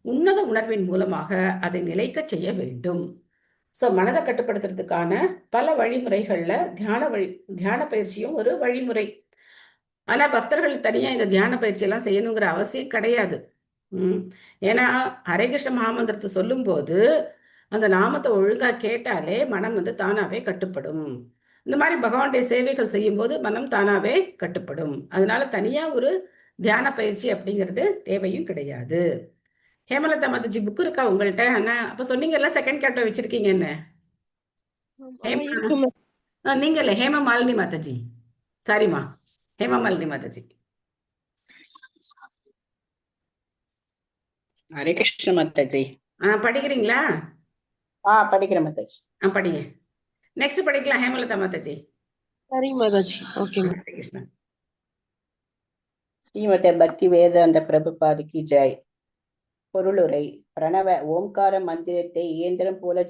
உன்னத உணர்வின் மூலமாக அதை நிலைக்க செய்ய வேண்டும். ஸோ மனதை கட்டுப்படுத்துறதுக்கான பல வழிமுறைகள்ல தியான பயிற்சியும் ஒரு வழிமுறை. ஆனா பக்தர்கள் தனியா இந்த தியான பயிற்சி எல்லாம் செய்யணுங்கிற அவசியம் கிடையாது. ஏன்னா ஹரே கிருஷ்ண மகாமந்திரத்தை சொல்லும் போது அந்த நாமத்தை ஒழுங்கா கேட்டாலே மனம் வந்து தானாவே கட்டுப்படும். இந்த மாதிரி பகவானுடைய சேவைகள் செய்யும் போது மனம் தானாவே கட்டுப்படும். அதனால தனியா ஒரு தியான பயிற்சி அப்படிங்கிறது தேவையும் கிடையாது. ஹேமலதா மாதாஜி புக் இருக்கா உங்கள்கிட்ட? ஆனா அப்ப சொன்னீங்கல்ல செகண்ட் சாப்டர் வச்சிருக்கீங்க என்ன? நீங்க இல்ல, ஹேம மாலினி மாதாஜி. சாரிமா, ஹேம மாலினி மாதாஜி. ஹரே கிருஷ்ண மாதாஜி. படிக்கிறீங்களா? படிக்கிறேன் மாதாஜி. படிங்க. நெக்ஸ்ட் படிக்கலாம் ஹேமலதா மாதாஜி. சரி மாதாஜி. ஓகே. ஹரே கிருஷ்ணா. ஸ்ரீமதே பக்தி வேதாந்த பிரபுபாதுக்கு ஜெய். பொருளுரை. பிரணவ ஓம்கார மந்திரத்தை இயந்திரம் போல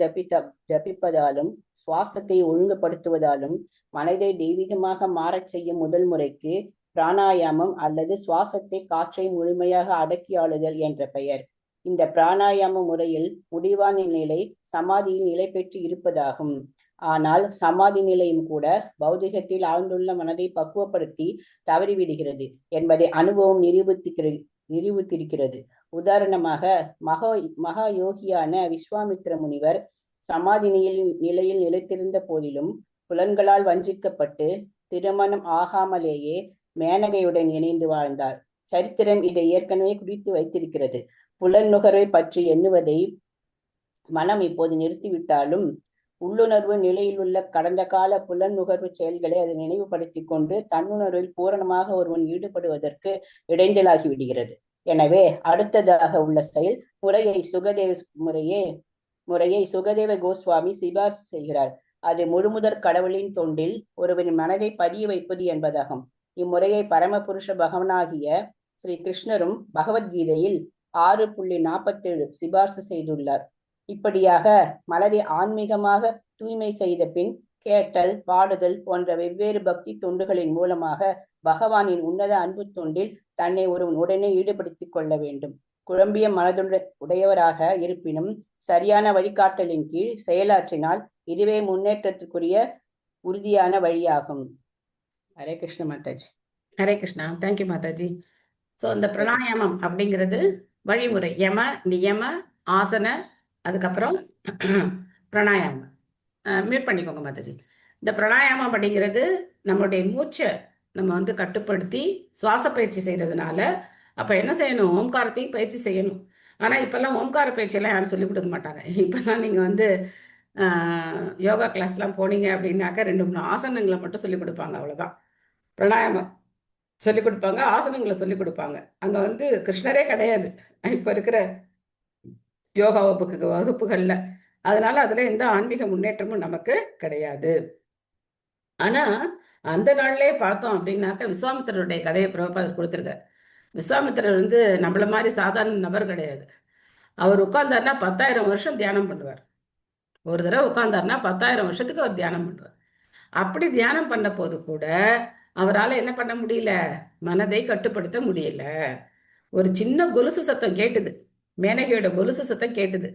ஜபிப்பதாலும் சுவாசத்தை ஒழுங்குபடுத்துவதாலும் மனதை தெய்வீகமாக மாறச் செய்யும் முதல் முறைக்கு பிராணாயாமம் அல்லது சுவாசத்தை காற்றை முழுமையாக அடக்கி ஆளுதல் என்ற பெயர். இந்த பிராணாயாம முறையில் முடிவான நிலை சமாதியில் நிலை பெற்று இருப்பதாகும். ஆனால் சமாதி நிலையும் கூட பௌதிகத்தில் ஆழ்ந்துள்ள மனதை பக்குவப்படுத்தி தவறிவிடுகிறது என்பதை அனுபவம் நிரூபித்திருக்கிறது. உதாரணமாக மகா யோகியான விஸ்வாமித்திர முனிவர் சமாதி நிலையில் நிலைத்திருந்த போதிலும் புலன்களால் வஞ்சிக்கப்பட்டு திருமணம் ஆகாமலேயே மேனகையுடன் இணைந்து வாழ்ந்தார். சரித்திரம் இதை ஏற்கனவே குறித்து வைத்திருக்கிறது. புலன் நுகர்வை பற்றி எண்ணுவதை மனம் இப்போது நிறுத்திவிட்டாலும் உள்ளுணர்வு நிலையில் உள்ள கடந்த கால புலன் நுகர்வு செயல்களை அதை நினைவுபடுத்தி கொண்டு தன்னுணர்வில் பூரணமாக ஒருவன் ஈடுபடுவதற்கு இடைஞ்சலாகி விடுகிறது. எனவே அடுத்ததாக உள்ள செயல் முறையை சுகதேவ கோஸ்வாமி சிபாரிசு செய்கிறார். அது முழுமுதற் கடவுளின் தொண்டில் ஒருவரின் மனதை பதிய வைப்பது என்பதாகும். இம்முறையை பரமபுருஷ பகவனாகிய ஸ்ரீ கிருஷ்ணரும் பகவத்கீதையில் 6.47 சிபார்சு செய்துள்ளார். இப்படியாக மனதை ஆன்மீகமாக தூய்மை செய்த பின் கேட்டல், பாடுதல் போன்ற வெவ்வேறு பக்தி தொண்டுகளின் மூலமாக பகவானின் உன்னத அன்பு தொண்டில் தன்னை ஒருவன் உடனே ஈடுபடுத்திக் கொள்ள வேண்டும். குழம்பிய உடையவராக இருப்பினும் சரியான வழிகாட்டலின் கீழ் செயலாற்றினால் இதுவே முன்னேற்றத்துக்குரிய உறுதியான வழியாகும். ஹரே கிருஷ்ண மாதாஜி. ஹரே கிருஷ்ணா. தேங்க்யூ மாதாஜி. ஸோ இந்த பிராணாயாமம் அப்படிங்கிறது வழிமுறை. யம, நியம, ஆசன, அதுக்கப்புறம் பிராணாயாமம். மியூட் பண்ணிக்கோங்க மாதாஜி. இந்த பிராணாயாமம் அப்படிங்கிறது நம்மளுடைய மூச்சை நம்ம வந்து கட்டுப்படுத்தி சுவாச பயிற்சி செய்யறதுனால அப்போ என்ன செய்யணும்? ஓம்காரத்தையும் பயிற்சி செய்யணும். ஆனால் இப்போல்லாம் ஓம்கார பயிற்சியெல்லாம் யாரும் சொல்லிக் கொடுக்க மாட்டாங்க. இப்போல்லாம் நீங்கள் வந்து யோகா கிளாஸ்லாம் போனீங்க அப்படின்னாக்கா 2-3 ஆசனங்களை மட்டும் சொல்லிக் கொடுப்பாங்க, அவ்வளோதான். பிராணாயாமம் சொல்லிக் கொடுப்பாங்க, ஆசனங்களை சொல்லிக் கொடுப்பாங்க. அங்கே வந்து கிருஷ்ணரே கிடையாது இப்போ இருக்கிற யோகா வகுப்புகள்ல. அதனால அதுல எந்த ஆன்மீக முன்னேற்றமும் நமக்கு கிடையாது. ஆனா அந்த நாள்லயே பார்த்தோம் அப்படின்னாக்க விஸ்வாமித்திரருடைய கதையை பிரபுபாதர் கொடுத்துருக்கார். விஸ்வாமித்திரர் வந்து நம்மள மாதிரி சாதாரண நபர் கிடையாது. அவர் உட்கார்ந்தாருன்னா 10,000 வருஷம் தியானம் பண்ணுவார். ஒரு தடவை உட்கார்ந்தாருன்னா 10,000 வருஷத்துக்கு அவர் தியானம் பண்ணுவார். அப்படி தியானம் பண்ண போது கூட அவரால் என்ன பண்ண முடியல? மனதை கட்டுப்படுத்த முடியல. ஒரு சின்ன கொலுசு சத்தம் கேட்டுது, மேனகையோட கொலுசு சத்தம் கேட்டுது.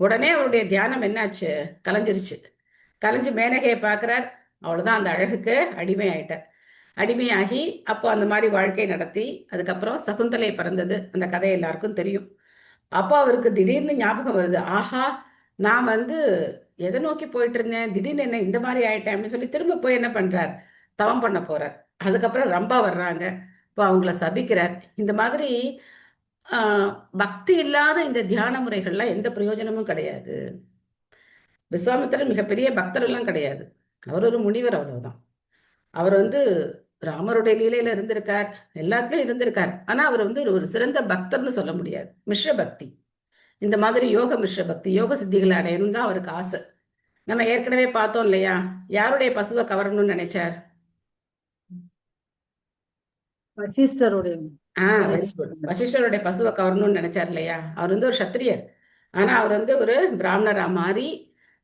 உடனே அவருடைய தியானம் என்னாச்சு? கலைஞ்சிருச்சு. கலைஞ்சு மேனகையை பார்க்குறார். அவ்வளோதான், அந்த அழகுக்கு அடிமை ஆயிட்டார். அடிமையாகி அப்போ அந்த மாதிரி வாழ்க்கை நடத்தி அதுக்கப்புறம் சகுந்தலை பிறந்தது. அந்த கதை எல்லாருக்கும் தெரியும். அப்போ அவருக்கு திடீர்னு ஞாபகம் வருது, ஆஹா நான் வந்து எதை நோக்கி போயிட்டு இருந்தேன், திடீர்னு என்ன இந்த மாதிரி ஆயிட்டேன் அப்படின்னு சொல்லி திரும்ப போய் என்ன பண்றார்? தவம் பண்ண போறார். அதுக்கப்புறம் ரம்பா வர்றாங்க. இப்போ அவங்கள சபிக்கிறார். இந்த மாதிரி பக்தி இல்லாத இந்த தியான முறைகள்லாம் எந்த பிரயோஜனமும் கிடையாது. விஸ்வாமித்திரர் மிகப்பெரிய பக்தர் எல்லாம் கிடையாது. அவர் ஒரு முனிவர், அவ்வளவுதான். அவர் வந்து ராமருடைய லீலையில இருந்திருக்கார், எல்லாத்துலயும் இருந்திருக்கார். ஆனா அவர் வந்து ஒரு சிறந்த பக்தர்னு சொல்ல முடியாது. மிஸ்ர பக்தி, இந்த மாதிரி யோக மிஸ்ர பக்தி, யோக சித்திகளை அடையணும் தான் அவருக்கு ஆசை. நம்ம ஏற்கனவே பார்த்தோம் இல்லையா, யாருடைய பசுவை கவரணும்னு நினைச்சார்? வசிஷ்டருடைய வெரி குட். வசிஷ்டருடைய பசுவை கவரணும்னு நினைச்சார் இல்லையா? அவர் வந்து ஒரு சத்திரியர். ஆனா அவர் வந்து ஒரு பிராமணரா மாறி,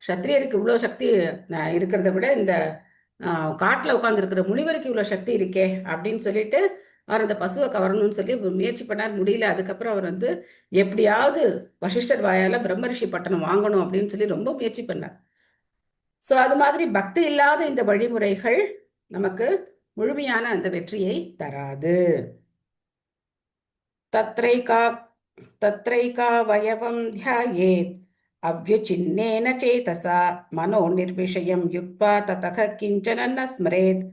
சத்திரியருக்கு இவ்வளவு சக்தி இருக்கிறத விட இந்த காட்டுல உட்கார்ந்து இருக்கிற முனிவருக்கு இவ்வளவு சக்தி இருக்கே அப்படின்னு சொல்லிட்டு அவர் அந்த பசுவை கவரணும்னு சொல்லி முயற்சி பண்ணார், முடியல. அதுக்கப்புறம் அவர் வந்து எப்படியாவது வசிஷ்டர் வாயால பிரம்மரிஷி பட்டணம் வாங்கணும் அப்படின்னு சொல்லி ரொம்ப முயற்சி பண்ணார். சோ அது மாதிரி பக்தி இல்லாத இந்த வழிமுறைகள் நமக்கு முழுமையான அந்த வெற்றியை தராது. தத்ரைகா தத்ரைகாவயவம் தியாயேத் அவ்யுச்சின்னேன சேதசா மனோ நிர்விஷயம் யுக்த்வா ததக கிஞ்சன ந ஸ்மரேத்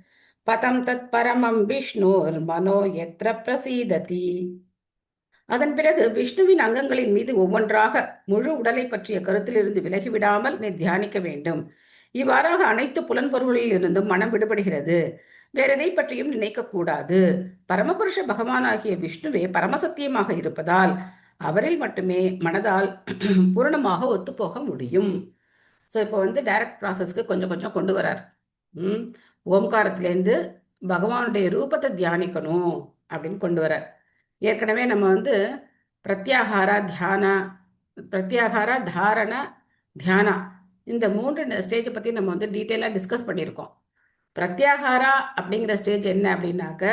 பதம் தத் பரமம் விஷ்ணுர் மனோ யத்ர பிரசீததி. அதன் பிறகு விஷ்ணுவின் அங்கங்களின் மீது ஒவ்வொன்றாக முழு உடலை பற்றிய கருத்திலிருந்து விலகிவிடாமல் நீ தியானிக்க வேண்டும். இவ்வாறாக அனைத்து புலன்பொருள்களில் இருந்தும் மனம் விடுபடுகிறது. வேற எதை பற்றியும் நினைக்க கூடாது. பரமபுருஷ பகவானாகிய விஷ்ணுவே பரமசத்தியமாக இருப்பதால் அவரில் மட்டுமே மனதால் பூரணமாக ஒத்துப்போக முடியும். ஸோ இப்போ வந்து டைரக்ட் ப்ராசஸ்க்கு கொஞ்சம் கொஞ்சம் கொண்டு வரார். ஓம்காரத்திலேருந்து பகவானுடைய ரூபத்தை தியானிக்கணும் அப்படின்னு கொண்டு வரார். ஏற்கனவே நம்ம வந்து பிரத்யாகாரா தாரண தியானா இந்த 3 ஸ்டேஜை பற்றி நம்ம வந்து டீட்டெயிலாக டிஸ்கஸ் பண்ணியிருக்கோம். பிரத்யாகாரா அப்படிங்கிற ஸ்டேஜ் என்ன அப்படின்னாக்க,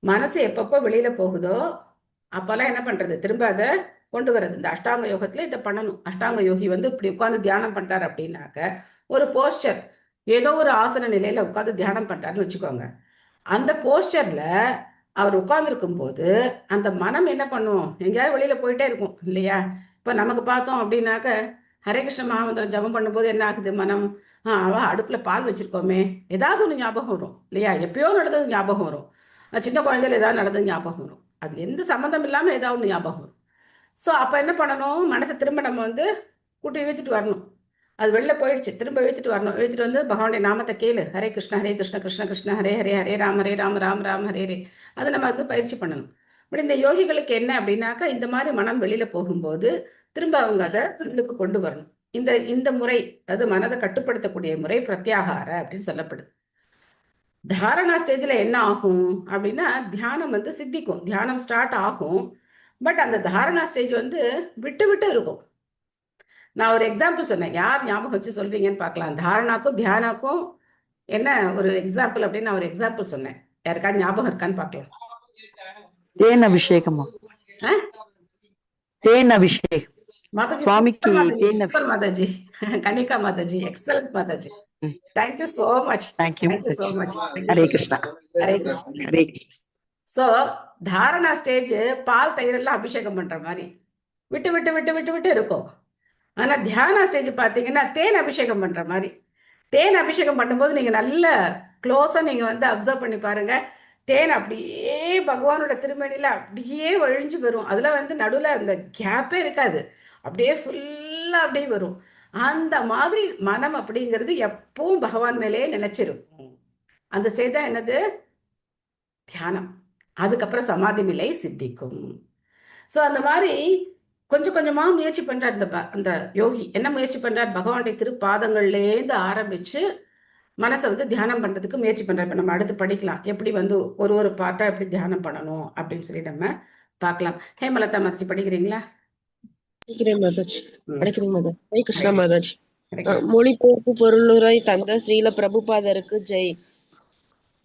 மனசு எப்பப்போ வெளியில போகுதோ அப்பெல்லாம் என்ன பண்றது, திரும்ப அதை கொண்டு வர்றது. இந்த அஷ்டாங்க யோகத்துல இதை பண்ணணும். அஷ்டாங்க யோகி வந்து இப்படி உட்காந்து தியானம் பண்றாரு அப்படின்னாக்க, ஒரு போஸ்டர், ஏதோ ஒரு ஆசன நிலையில உட்காந்து தியானம் பண்றாருன்னு வச்சுக்கோங்க. அந்த போஸ்டர்ல அவர் உட்கார்ந்துருக்கும் போது அந்த மனம் என்ன பண்ணும், எங்கேயாவது வெளியில போயிட்டே இருக்கும் இல்லையா? இப்ப நமக்கு பார்த்தோம் அப்படின்னாக்க, ஹரே கிருஷ்ண மகாமந்திரம் ஜபம் பண்ணும்போது என்ன ஆகுது, மனம் அவ அடுப்புல பால் வச்சிருக்கோமே, ஏதாவது ஒன்று ஞாபகம் வரும் இல்லையா? எப்பயோ நடந்தது ஞாபகம் வரும். சின்ன குழந்தையில ஏதாவது நடந்தது ஞாபகம் வரும். அது எந்த சம்மந்தம் இல்லாம ஏதாவது ஒன்று ஞாபகம் வரும். ஸோ அப்போ என்ன பண்ணணும், மனசை திரும்ப நம்ம வந்து கூட்டி இழுத்துட்டு வரணும். அது வெளில போயிடுச்சு, திரும்ப இழுத்துட்டு வரணும். இழுத்துட்டு வந்து பகவானுடைய நாமத்தை கேளு, ஹரே கிருஷ்ண கிருஷ்ண கிருஷ்ண ஹரே ஹரே ஹரே ராம ராம ராம ஹரே ஹரே. அதை நம்ம வந்து பயிற்சி பண்ணணும். பட் இந்த யோகிகளுக்கு என்ன அப்படின்னாக்கா, இந்த மாதிரி மனம் வெளியில போகும்போது திரும்ப அவங்க அதை உள்ளுக்கு கொண்டு வரணும். இந்த முறை, அது மனதை கட்டுப்படுத்தக்கூடிய முறை பிரத்யாகார அப்படின்னு சொல்லப்படுது. தாரணா ஸ்டேஜ்ல என்ன ஆகும் அப்படின்னா, தியானம் வந்து சித்திக்கும், தியானம் ஸ்டார்ட் ஆகும். பட் அந்த தாரணா ஸ்டேஜ் வந்து விட்டு விட்டு இருக்கும். நான் ஒரு எக்ஸாம்பிள் சொன்னேன், யார் ஞாபகம் வச்சு சொல்றீங்கன்னு பார்க்கலாம். தாரணாக்கும் தியானாக்கும் என்ன ஒரு எக்ஸாம்பிள் அப்படின்னு நான் ஒரு எக்ஸாம்பிள் சொன்னேன். யாருக்காவது ஞாபகம் இருக்கான்னு பார்க்கலாம். தேன் அபிஷேகமா? தேன் அபிஷேகம். மாதாஜி, சுவாமிக்கு தேன் super Mataji, Kanika Mataji, excellent Mataji. Thank you so much. Thank you so much. Hare Krishna. Hare Krishna. Hare Krishna. So Dharana stage பால் தயிரெல்லாம் அபிஷேகம் பண்ற மாதிரி விட்டு விட்டு விட்டு விட்டு விட்டு இருக்கும். ஆனா தியான ஸ்டேஜ் பார்த்தீங்கன்னா தேன் அபிஷேகம் பண்ற மாதிரி. தேன் அபிஷேகம் பண்ணும்போது நீங்க நல்ல க்ளோஸா நீங்க வந்து அப்சர்வ் பண்ணி பாருங்க. தேன் அப்படியே பகவானோட திருமணியில அப்படியே வழிஞ்சு வரும். அதுல வந்து நடுவில் அந்த கேப்பே இருக்காது, அப்படியே ஃபுல்லா அப்படியே வரும். அந்த மாதிரி மனம் அப்படிங்கிறது எப்பவும் பகவான் மேலேயே நினைச்சிருக்கும். அந்த ஸ்டேஜ் தான் என்னது, தியானம். அதுக்கப்புறம் சமாதி நிலை சித்திக்கும். ஸோ அந்த மாதிரி கொஞ்சம் கொஞ்சமா முயற்சி பண்றார் அந்த யோகி. என்ன முயற்சி பண்றார், பகவானுடைய திருப்பாதங்கள்லேருந்து ஆரம்பிச்சு மனசை வந்து தியானம் பண்றதுக்கு முயற்சி பண்றார். இப்ப நம்ம அடுத்து படிக்கலாம், எப்படி வந்து ஒரு பாட்டா எப்படி தியானம் பண்ணணும் அப்படின்னு சொல்லி நம்ம பார்க்கலாம். ஹேமலதா மாதாஜி படிக்கிறீங்களா? படிக்கிறேன் மாதாஜி. படிக்கிறேன் மாதாஜி. ஹரே கிருஷ்ணா மாதாஜி. மொழிபெயர்ப்பு பொருளுரை தந்த ஸ்ரீல பிரபுபாதருக்கு ஜெய்.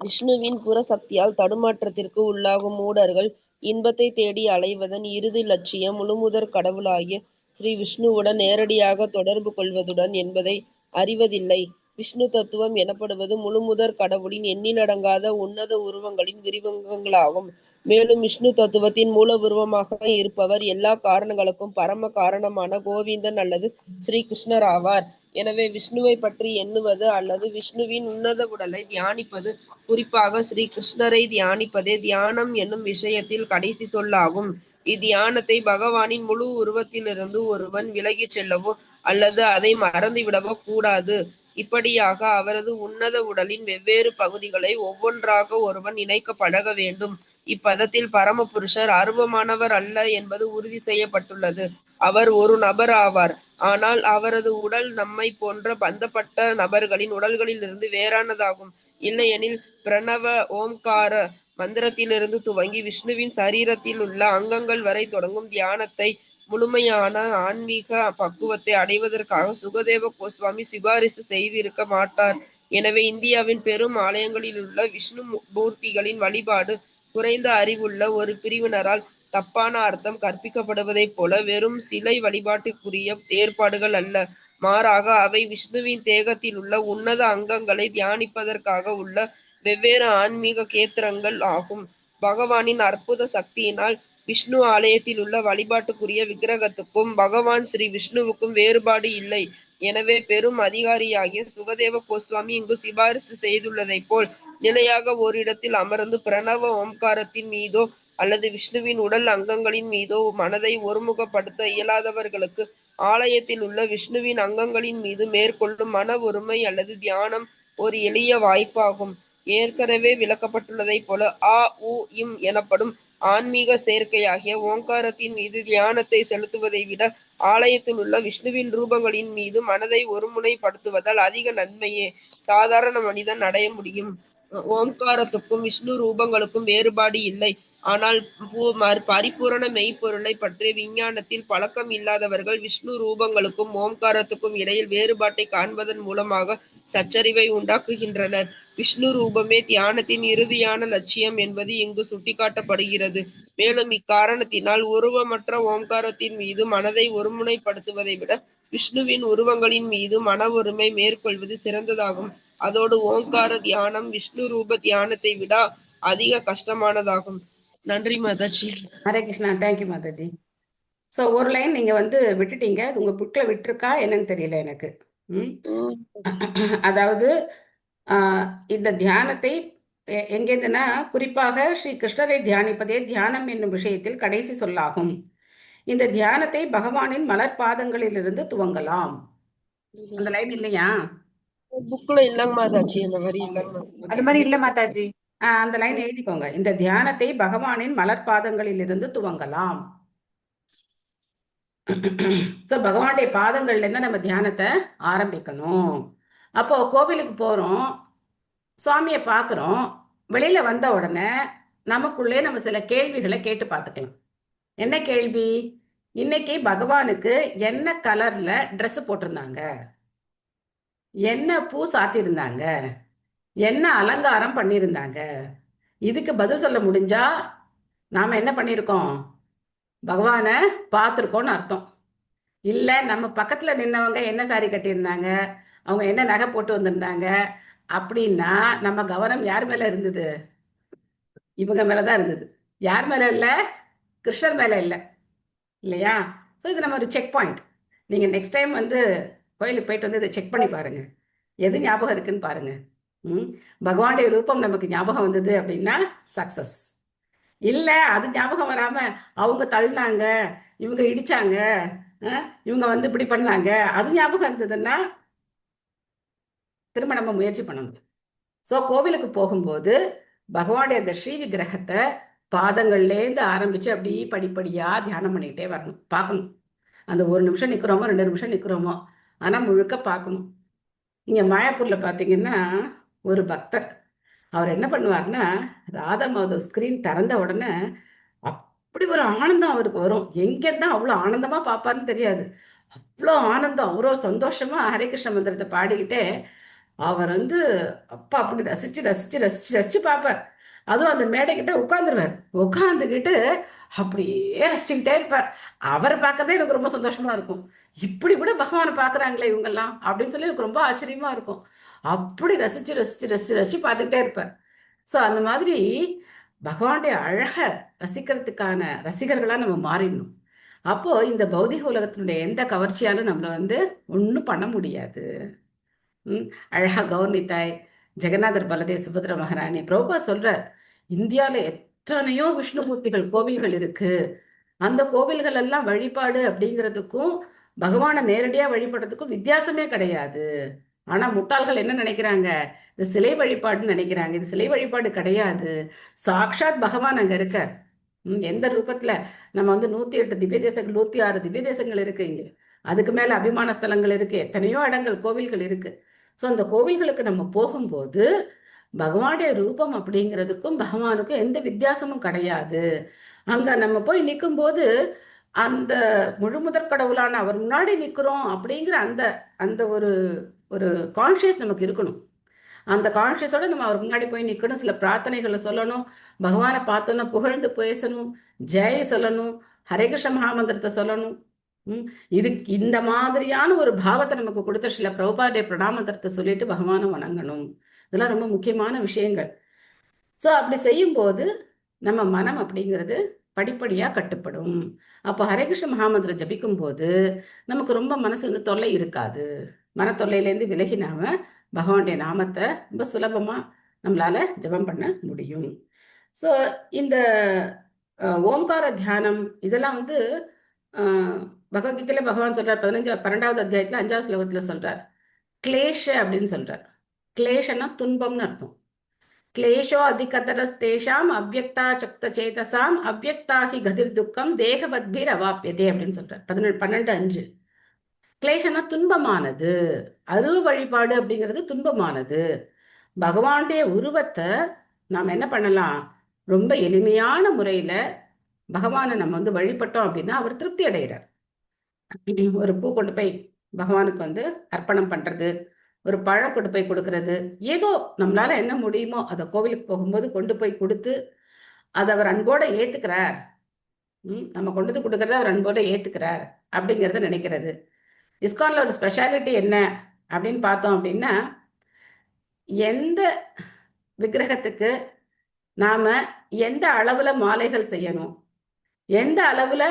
விஷ்ணுவின் புற சக்தியால் தடுமாற்றத்திற்கு உள்ளாகும் மூடர்கள் இன்பத்தை தேடி அலைவதன் இறுதி லட்சியம் முழுமுதற் கடவுளாகிய ஸ்ரீ விஷ்ணுவுடன் நேரடியாக தொடர்பு கொள்வதுடன் என்பதை அறிவதில்லை. விஷ்ணு தத்துவம் எனப்படுவது முழுமுதற் கடவுளின் எண்ணிலடங்காத உன்னத உருவங்களின் விரிவங்கங்களாகும். மேலும் விஷ்ணு தத்துவத்தின் மூல உருவமாக இருப்பவர் எல்லா காரணங்களுக்கும் பரம காரணமான கோவிந்தன் அல்லது ஸ்ரீ கிருஷ்ணர் ஆவார். எனவே விஷ்ணுவை பற்றி எண்ணுவது அல்லது விஷ்ணுவின் உன்னத உடலை தியானிப்பது, குறிப்பாக ஸ்ரீ கிருஷ்ணரை தியானிப்பதே தியானம் என்னும் விஷயத்தில் கடைசி சொல்லாகும். இத்தியானத்தை பகவானின் முழு உருவத்திலிருந்து ஒருவன் விலகிச் செல்லவோ அல்லது அதை மறந்துவிடவோ கூடாது. இப்படியாக அவரது உன்னத உடலின் வெவ்வேறு பகுதிகளை ஒவ்வொன்றாக ஒருவன் இணைக்க பழக வேண்டும். இப்பதத்தில் பரமபுருஷர் அருவமானவர் அல்ல என்பது உறுதி செய்யப்பட்டுள்ளது. அவர் ஒரு நபர் ஆவார். ஆனால் அவரது உடல் நம்மை போன்ற பந்தப்பட்ட நபர்களின் உடல்களிலிருந்து வேறானதாகும். இல்லையெனில் பிரணவ ஓம்கார மந்திரத்திலிருந்து துவங்கி விஷ்ணுவின் சரீரத்தில் உள்ள அங்கங்கள் வரை தொடங்கும் தியானத்தை முழுமையான ஆன்மீக பக்குவத்தை அடைவதற்காக சுகதேவ கோஸ்வாமி சிபாரிசு செய்திருக்க மாட்டார். எனவே இந்தியாவின் பெரும் ஆலயங்களிலுள்ள விஷ்ணு மூர்த்திகளின் வழிபாடு குறைந்த அறிவுள்ள ஒரு பிரிவினரால் தப்பான அர்த்தம் கற்பிக்கப்படுவதைப் போல வெறும் சிலை வழிபாட்டுக்குரிய ஏற்பாடுகள் அல்ல. மாறாக அவை விஷ்ணுவின் தேகத்தில் உள்ள உன்னத அங்கங்களை தியானிப்பதற்காக உள்ள வெவ்வேறு ஆன்மீக கேத்திரங்கள் ஆகும். பகவானின் அற்புத சக்தியினால் விஷ்ணு ஆலயத்தில் உள்ள வழிபாட்டுக்குரிய விக்கிரகத்துக்கும் பகவான் ஸ்ரீ விஷ்ணுவுக்கும் வேறுபாடு இல்லை. எனவே பெரும் அதிகாரியாகிய சுகதேவ கோஸ்வாமி இங்கு சிபாரிசு செய்துள்ளதைப் போல் நிலையாக ஓரிடத்தில் அமர்ந்து பிரணவ ஓம்காரத்தின் மீதோ அல்லது விஷ்ணுவின் உடல் அங்கங்களின் மீதோ மனதை ஒருமுகப்படுத்த இயலாதவர்களுக்கு ஆலயத்தில் உள்ள விஷ்ணுவின் அங்கங்களின் மீது மேற்கொள்ளும் மன ஒருமை அல்லது தியானம் ஒரு எளிய வாய்ப்பாகும். ஏற்கனவே விளக்கப்பட்டுள்ளதைப் போல ஆ உ இம் எனப்படும் ஆன்மீக சேர்க்கையாகிய ஓங்காரத்தின் மீது தியானத்தை செலுத்துவதை விட ஆலயத்தில் உள்ள விஷ்ணுவின் ரூபங்களின் மீது மனதை ஒருமுனைப்படுத்துவதால் அதிக நன்மையே சாதாரண மனிதன் அடைய முடியும். ஓம்காரத்துக்கும் விஷ்ணு ரூபங்களுக்கும் வேறுபாடு இல்லை. ஆனால் பரிபூரண மெய்ப்பொருளை பற்றிய விஞ்ஞானத்தில் பழக்கம் இல்லாதவர்கள் விஷ்ணு ரூபங்களுக்கும் ஓம்காரத்துக்கும் இடையில் வேறுபாட்டை காண்பதன் மூலமாக சச்சரிவை உண்டாக்குகின்றனர். விஷ்ணு ரூபமே தியானத்தின் இறுதியான லட்சியம் என்பது இங்கு சுட்டிக்காட்டப்படுகிறது. மேலும் இக்காரணத்தினால் உருவமற்ற ஓம்காரத்தின் மீது மனதை ஒருமுனைப்படுத்துவதை விட விஷ்ணுவின் உருவங்களின் மீது மன ஒருமை மேற்கொள்வது சிறந்ததாகும். அதோடு ஓங்கார தியானம் விஷ்ணு ரூப தியானத்தை விட அதிக கஷ்டமானதாகும். நன்றி மாதாஜி. ஹரே கிருஷ்ணா. தேங்க்யூ மாதாஜி. ஸோ ஒரு லைன் நீங்க விட்டுட்டீங்க. அது உங்க புக்ல விட்டுருக்கா என்னன்னு தெரியல எனக்கு. அதாவது இந்த தியானத்தை எங்கேருந்துன்னா குறிப்பாக ஸ்ரீ கிருஷ்ணரை தியானிப்பதே தியானம் என்னும் விஷயத்தில் கடைசி சொல்லாகும். இந்த தியானத்தை பகவானின் மலர் பாதங்களிலிருந்து துவங்கலாம். அந்த லைன் இல்லையா? புக்ல இல்லங்க மாதாஜி. அந்த மாதிரி இல்லங்க. அது மாதிரி இல்ல மாதாஜி. அந்த லைன் எழுதிக்கோங்க. இந்த தியானத்தை பகவானின் மலர் பாதங்களிலிருந்து துவங்கலாம். ஸோ பகவானுடைய பாதங்கள்ல இருந்து நம்ம தியானத்தை ஆரம்பிக்கணும். அப்போ கோவிலுக்கு போறோம், சுவாமியை பார்க்குறோம். வெளியில வந்த உடனே நமக்குள்ளே நம்ம சில கேள்விகளை கேட்டு பார்த்துக்கலாம். என்ன கேள்வி? இன்னைக்கு பகவானுக்கு என்ன கலர்ல ட்ரெஸ் போட்டிருந்தாங்க, என்ன பூ சாத்தியிருந்தாங்க, என்ன அலங்காரம் பண்ணியிருந்தாங்க. இதுக்கு பதில் சொல்ல முடிஞ்சா நாம என்ன பண்ணியிருக்கோம்? பகவானை பார்த்துருக்கோன்னு அர்த்தம். இல்லை நம்ம பக்கத்துல நின்னவங்க என்ன சாரி கட்டியிருந்தாங்க, அவங்க என்ன நகை போட்டு வந்திருந்தாங்க அப்படின்னா நம்ம கவனம் யார் மேல இருந்தது? இவங்க மேலதான் இருந்தது. யார் மேல இல்லை? கிருஷ்ணர் மேல இல்லை, இல்லையா? ஸோ இது நம்ம ஒரு செக் பாயிண்ட். நீங்க நெக்ஸ்ட் டைம் கோயிலுக்கு போயிட்டு இதை செக் பண்ணி பாருங்க, எது ஞாபகம் இருக்குன்னு பாருங்க. பகவானுடைய ரூபம் நமக்கு ஞாபகம் வந்தது அப்படின்னா சக்சஸ். இல்லை அது ஞாபகம் வராம அவங்க தள்ளினாங்க, இவங்க இடிச்சாங்க, இவங்க இப்படி பண்ணாங்க, அது ஞாபகம் இருந்ததுன்னா திரும்ப நம்ம முயற்சி பண்ணணும். ஸோ கோவிலுக்கு போகும்போது பகவானுடைய அந்த ஸ்ரீ விக்கிரகத்தை பாதங்கள்லேருந்து ஆரம்பிச்சு அப்படி படிப்படியா தியானம் பண்ணிக்கிட்டே வரணும், பார்க்கணும். அந்த 1 நிமிஷம் நிற்கிறோமோ 2 நிமிஷம் நிற்கிறோமோ, ஆனால் முழுக்க பார்க்கணும். நீங்க மாயாப்பூர்ல பார்த்தீங்கன்னா ஒரு பக்தர், அவர் என்ன பண்ணுவார்னா ராதா மாதவ் ஸ்கிரீன் திறந்த உடனே அப்படி ஒரு ஆனந்தம் அவருக்கு வரும். எங்கேருந்தான் அவ்வளோ ஆனந்தமா பார்ப்பாருன்னு தெரியாது. அவ்வளோ ஆனந்தம், அவ்வளோ சந்தோஷமா ஹரே கிருஷ்ண மந்திரத்தை பாடிக்கிட்டே அவர் அப்பா அப்படி ரசிச்சு ரசிச்சு ரசிச்சு ரசிச்சு பார்ப்பார். அதுவும் அந்த மேடைக்கிட்ட உட்காந்துருவார். உட்காந்துக்கிட்டு அப்படியே ரசிச்சுக்கிட்டே இருப்பார். அவரை பார்க்கறதே எனக்கு ரொம்ப சந்தோஷமா இருக்கும். இப்படி கூட பகவானை பார்க்குறாங்களே இவங்கெல்லாம் அப்படின்னு சொல்லி எனக்கு ரொம்ப ஆச்சரியமா இருக்கும். அப்படி ரசிச்சு ரசிச்சு ரசிச்சு ரசிச்சு பார்த்துக்கிட்டே இருப்பார். ஸோ அந்த மாதிரி பகவானுடைய அழக ரசிக்கிறதுக்கான ரசிகர்களாக நம்ம மாறிடணும். அப்போ இந்த பௌதிக உலகத்தினுடைய எந்த கவர்ச்சியாலும் நம்மளை ஒன்றும் பண்ண முடியாது. அழகா கௌர்ணித்தாய், ஜெகநாதர், பலதேவ், சுபத்ரா மகாராணி, பிரபுபா சொல்றார், இந்தியாவில் எத்தனையோ விஷ்ணுமூர்த்திகள் கோவில்கள் இருக்கு. அந்த கோவில்கள் எல்லாம் வழிபாடு அப்படிங்கிறதுக்கும் பகவானை நேரடியாக வழிபடுறதுக்கும் வித்தியாசமே கிடையாது. ஆனா முட்டாள்கள் என்ன நினைக்கிறாங்க, இது சிலை வழிபாடுன்னு நினைக்கிறாங்க. இது சிலை வழிபாடு கிடையாது. சாக்ஷாத் பகவான் அங்க இருக்க. எந்த ரூபத்துல நம்ம 108 திவ்ய தேசங்கள், 106 திவ்ய தேசங்கள் இருக்கு இங்க. அதுக்கு மேல அபிமான ஸ்தலங்கள் இருக்கு, எத்தனையோ இடங்கள், கோவில்கள் இருக்கு. ஸோ அந்த கோவில்களுக்கு நம்ம போகும்போது பகவானுடைய ரூபம் அப்படிங்கிறதுக்கும் பகவானுக்கும் எந்த வித்தியாசமும் கிடையாது. அங்க நம்ம போய் நிற்கும் போது அந்த முழுமுதற் கடவுளான அவர் முன்னாடி நிற்கிறோம் அப்படிங்கிற அந்த அந்த ஒரு ஒரு கான்ஷியஸ் நமக்கு இருக்கணும். அந்த கான்ஷியஸோட நம்ம அவர் முன்னாடி போய் நிற்கணும். சில பிரார்த்தனைகளை சொல்லணும், பகவானை பார்த்தோன்னா புகழ்ந்து பேசணும், ஜெய் சொல்லணும், ஹரே கிருஷ்ண மகாமந்திரத்தை சொல்லணும். இதுக்கு இந்த மாதிரியான ஒரு பாவத்தை நமக்கு கொடுத்த சில பிரபுபாதே பிரணாமந்திரத்தை சொல்லிட்டு பகவானை வணங்கணும். இதெல்லாம் ரொம்ப முக்கியமான விஷயங்கள். ஸோ அப்படி செய்யும்போது நம்ம மனம் அப்படிங்கிறது படிப்படியாக கட்டுப்படும். அப்போ ஹரே கிருஷ்ண மகாமந்திரம் ஜபிக்கும் போது நமக்கு ரொம்ப மனசு தொல்லை இருக்காது. மனத்தொல்லையிலேருந்து விலகி நாம பகவானுடைய நாமத்தை ரொம்ப சுலபமாக நம்மளால ஜபம் பண்ண முடியும். ஸோ இந்த ஓம்கார தியானம் இதெல்லாம் வந்து பகவத்கீதையில பகவான் சொல்றார், 12வது அத்தியாயத்தில் 5வது ஸ்லோகத்தில் சொல்றார், கிளேஷ அப்படின்னு சொல்றார். கிளேஷன்னா துன்பம்னு அர்த்தம். கிளேஷோ அதிகதரஸ்தேஷாம் அவ்யக்தா சக்த சேதசாம் அவ்யக்தாகி கதிர் துக்கம் தேகவத்பீர் அவாப்பியதே அப்படின்னு சொல்றார். 12:5. கிளேஷனா துன்பமானது. அருவ வழிபாடு அப்படிங்கிறது துன்பமானது. பகவானுடைய உருவத்தை நாம் என்ன பண்ணலாம், ரொம்ப எளிமையான முறையில பகவானை நம்ம வந்து வழிபட்டோம் அப்படின்னா அவர் திருப்தி அடைகிறார். ஒரு பூ கொண்டு போய் பகவானுக்கு வந்து அர்ப்பணம் பண்றது, ஒரு பழம் கொண்டு போய் கொடுக்கறது, ஏதோ நம்மளால என்ன முடியுமோ அதை கோவிலுக்கு போகும்போது கொண்டு போய் கொடுத்து அதை அவர் அன்போட ஏத்துக்கிறார். நம்ம கொண்டு வந்து கொடுக்கறத அவர் அன்போட ஏத்துக்கிறார் அப்படிங்கிறத நினைக்கிறது. இஸ்கான்ல ஒரு ஸ்பெஷாலிட்டி என்ன அப்படின்னு பார்த்தோம் அப்படின்னா, எந்த விக்கிரகத்துக்கு நாம எந்த அளவுல மாலைகள் செய்யணும், எந்த அளவுல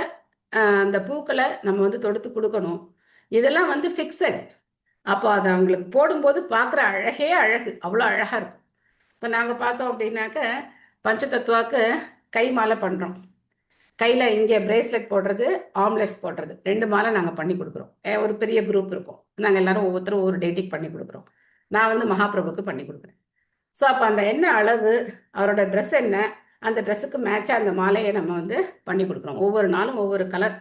அந்த பூக்களை நம்ம வந்து தொடுத்து கொடுக்கணும், இதெல்லாம் வந்து ஃபிக்ஸட். அப்போ அதை அவங்களுக்கு போடும்போது பார்க்குற அழகே அழகு, அவ்வளோ அழகாக இருக்கும். இப்போ நாங்கள் பார்த்தோம் அப்படின்னாக்க பஞ்சதத்துவாக்கு கை மாலை பண்ணுறோம். கையில் இங்கே பிரேஸ்லெட் போடுறது, ஆம்லெட்ஸ் போடுறது, 2 மாலை நாங்கள் பண்ணி கொடுக்குறோம். ஒரு பெரிய குரூப் இருக்கும், நாங்கள் எல்லாரும் ஒவ்வொருத்தரும் ஒவ்வொரு டேட்டிங் பண்ணி கொடுக்குறோம். நான் வந்து மகாபிரபுக்கு பண்ணி கொடுக்குறேன். ஸோ அப்போ அந்த என்ன அளவு, அவரோட ட்ரெஸ் என்ன, அந்த ட்ரெஸ்ஸுக்கு மேட்சாக அந்த மாலையை நம்ம வந்து பண்ணி கொடுக்குறோம். ஒவ்வொரு நாளும் ஒவ்வொரு கலர்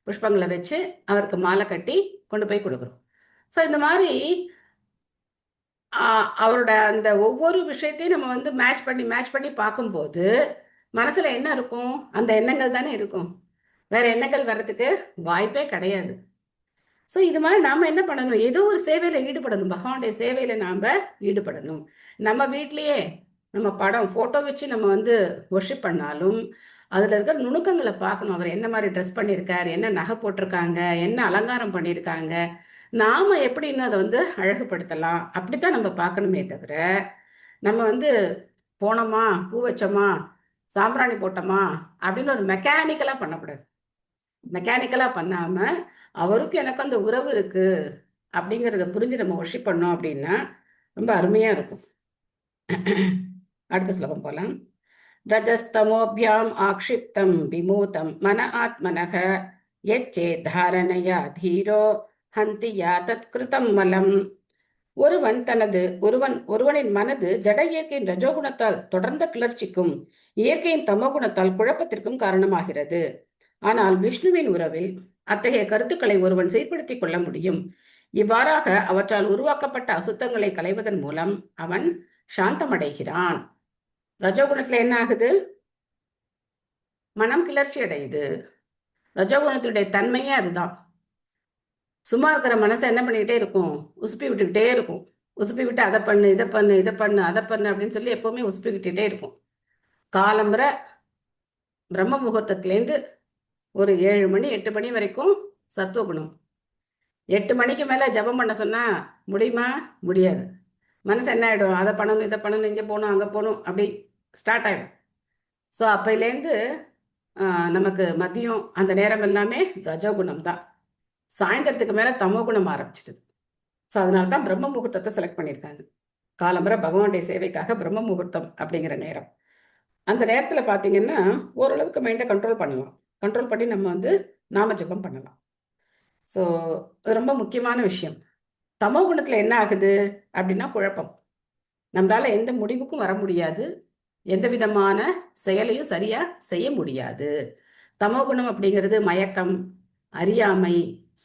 புஷ்பங்களை வச்சு அவருக்கு மாலை கட்டி கொண்டு போய் கொடுக்குறோம். ஸோ இந்த மாதிரி அவரோட அந்த ஒவ்வொரு விஷயத்தையும் நம்ம வந்து மேட்ச் பண்ணி பார்க்கும்போது மனசுல என்ன இருக்கும், அந்த எண்ணங்கள் தானே இருக்கும். வேற எண்ணங்கள் வர்றதுக்கு வாய்ப்பே கிடையாது. ஸோ இது மாதிரி நாம என்ன பண்ணணும், ஏதோ ஒரு சேவையில ஈடுபடணும், பகவானுடைய சேவையில நாம ஈடுபடணும். நம்ம வீட்லயே நம்ம படம் போட்டோ வச்சு நம்ம வந்து ஒர்ஷிப் பண்ணாலும் அதுல இருக்கிற நுணுக்கங்களை பார்க்கணும். அவர் என்ன மாதிரி ட்ரெஸ் பண்ணியிருக்காரு, என்ன நகை போட்டிருக்காங்க, என்ன அலங்காரம் பண்ணியிருக்காங்க, நாம எப்படின்னு அதை வந்து அழகுபடுத்தலாம், அப்படித்தான் நம்ம பார்க்கணுமே தவிர நம்ம வந்து போனோமா, பூ வச்சோமா, சாம்பிராணி போட்டோமா அப்படின்னு ஒரு மெக்கானிக்கலா பண்ணக்கூடாது. மெக்கானிக்கலா பண்ணாம அவருக்கு எனக்கு அந்த உறவு இருக்கு அப்படிங்கிறத புரிஞ்சு நம்ம ஒர்ஷிப் பண்ணோம் அப்படின்னா ரொம்ப அருமையா இருக்கும். அடுத்த ஸ்லோகம் போலாம். ரஜஸ்தமோபியாம் ஆக்ஷிப்தம் விமூதம் மன ஆத்மனக யச்சே தாரணயா தீரோ ஹந்தியா தத்கிருதம் மலம். ஒருவனின் மனது ஜட இயற்கையின் ரஜோகுணத்தால் தொடர்ந்த கிளர்ச்சிக்கும் இயற்கையின் தமோகுணத்தால் குழப்பத்திற்கும் காரணமாகிறது. ஆனால் விஷ்ணுவின் உறவில் அத்தகைய கருத்துக்களை ஒருவன் சீர்படுத்திக் கொள்ள முடியும். இவ்வாறாக அவற்றால் உருவாக்கப்பட்ட அசுத்தங்களை களைவதன் மூலம் அவன் சாந்தமடைகிறான். ரஜோகுணத்துல என்ன ஆகுது, மனம் கிளர்ச்சி அடையுது. ரஜோகுணத்துடைய தன்மையே அதுதான். சும்மா இருக்கிற மனசை என்ன பண்ணிக்கிட்டே இருக்கும், உசுப்பி விட்டுக்கிட்டே இருக்கும். உசுப்பி விட்டு அதை பண்ணு, இதை பண்ணு, இதை பண்ணு, அதை பண்ணு அப்படின்னு சொல்லி எப்பவுமே உசுப்பிக்கிட்டே இருக்கும். காலம்புற பிரம்ம முகூர்த்தத்திலேருந்து ஒரு 7 மணி 8 மணி வரைக்கும் சத்துவகுணம். 8 மணிக்கு மேலே ஜபம் பண்ண சொன்னா முடியுமா? முடியாது. மனசு என்ன ஆகிடும், அதை பண்ணணும், இதை பண்ணணும், இங்கே போகணும், அங்கே போகணும், அப்படி ஸ்டார்ட் ஆகிடும். ஸோ அப்பையிலேருந்து நமக்கு மதியம் அந்த நேரம் எல்லாமே ரஜோகுணம் தான். சாயந்தரத்துக்கு மேலே தமோ குணம் ஆரம்பிச்சிடுது. ஸோ அதனால தான் பிரம்ம முகூர்த்தத்தை செலக்ட் பண்ணியிருக்காங்க. காலம்பரை பகவானுடைய சேவைக்காக பிரம்ம முகூர்த்தம் அப்படிங்கிற நேரம். அந்த நேரத்தில் பார்த்தீங்கன்னா ஓரளவுக்கு மைண்டை கண்ட்ரோல் பண்ணலாம். கண்ட்ரோல் பண்ணி நம்ம வந்து நாம ஜபம் பண்ணலாம். ஸோ அது ரொம்ப முக்கியமான விஷயம். தமோ குணத்துல என்ன ஆகுது அப்படின்னா குழப்பம். நம்மளால எந்த முடிவுக்கும் வர முடியாது, எந்த விதமான செயலையும் சரியா செய்ய முடியாது. தமோ குணம் அப்படிங்கிறது மயக்கம், அறியாமை,